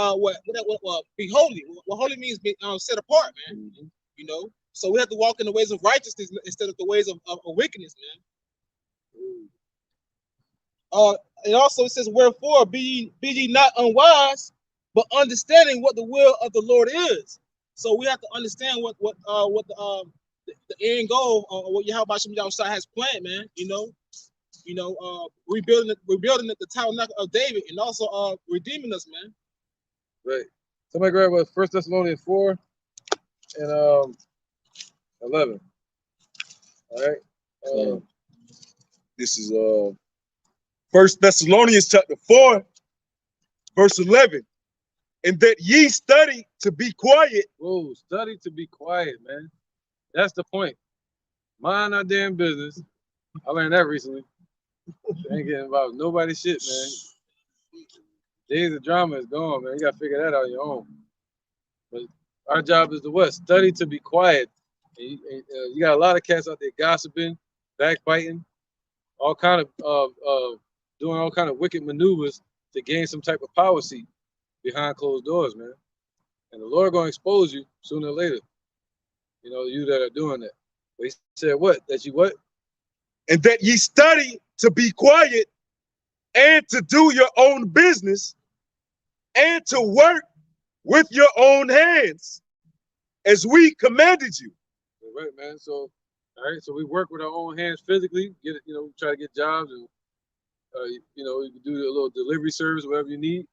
be holy. What holy means be set apart, man. You know, so we have to walk in the ways of righteousness instead of the ways of wickedness, man. And also it says, wherefore be ye not unwise, but understanding what the will of the Lord is. So we have to understand what the end goal of what Yahweh Hashem Yahushua has planned, man. Rebuilding the tabernacle of David, and also redeeming us, man. Right. Somebody grab us 1 Thessalonians 4 and 11. All right. This is 1 Thessalonians chapter 4, verse 11. And that ye study to be quiet. Whoa, study to be quiet, man. That's the point. Mind our damn business. I learned that recently. Ain't getting about nobody's shit, man. Days of drama is gone, man. You gotta figure that out on your own. But our job is to what? Study to be quiet. And you got a lot of cats out there gossiping, backbiting, all kind of doing all kind of wicked maneuvers to gain some type of power seat behind closed doors, man. And the Lord gonna expose you sooner or later. You that are doing that. But he said what? That you what? And that ye study to be quiet and to do your own business and to work with your own hands as we commanded you. Right, man. So, all right. So we work with our own hands physically. Get it. Try to get jobs and you can do a little delivery service, whatever you need.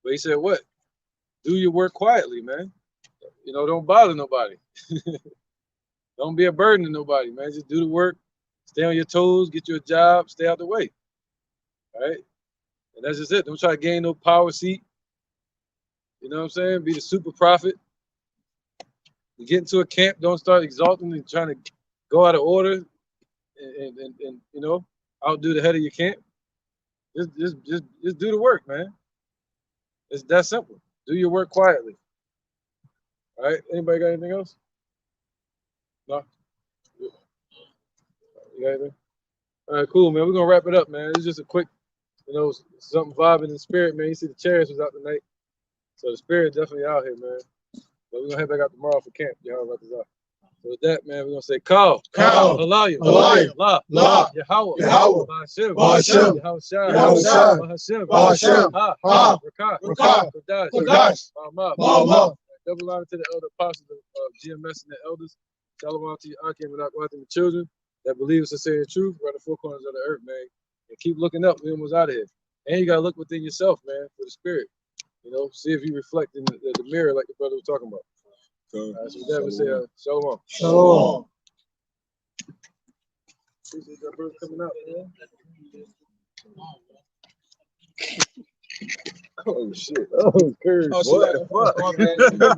But he said what? Do your work quietly, man. Don't bother nobody. Don't be a burden to nobody, man. Just do the work. Stay on your toes. Get you a job. Stay out the way. All right. And that's just it. Don't try to gain no power seat. You know what I'm saying? Be the super prophet. You get into a camp, don't start exalting and trying to go out of order and outdo the head of your camp. Just do the work, man. It's that simple. Do your work quietly. All right. Anybody got anything else? No? You got anything? All right, cool, man. We're gonna wrap it up, man. It's just a quick, something vibing in the spirit, man. You see the Chariots was out tonight. So the spirit definitely out here, man. But we're gonna head back out tomorrow for camp. Y'all about this out. So with that, man, we're gonna say Kal, Halayim, La, Yahweh, Ba'ashem, Ba'ashem, Ba'ashem, Ha, Rakah, Kodash, Ma'amah. Double line to the elder apostles of GMS and the elders. Shalom to you, Akim, and Akwat, and the children that believe in sincerity and truth right the four corners of the earth, man. And keep looking up. We almost out of here. And you gotta look within yourself, man, for the spirit. See if you reflect in the mirror like the brother was talking about. So with that, we say shalom. Shalom. Appreciate that brother coming out, man. Oh shit. Oh, curse. Oh, shit. What the fuck?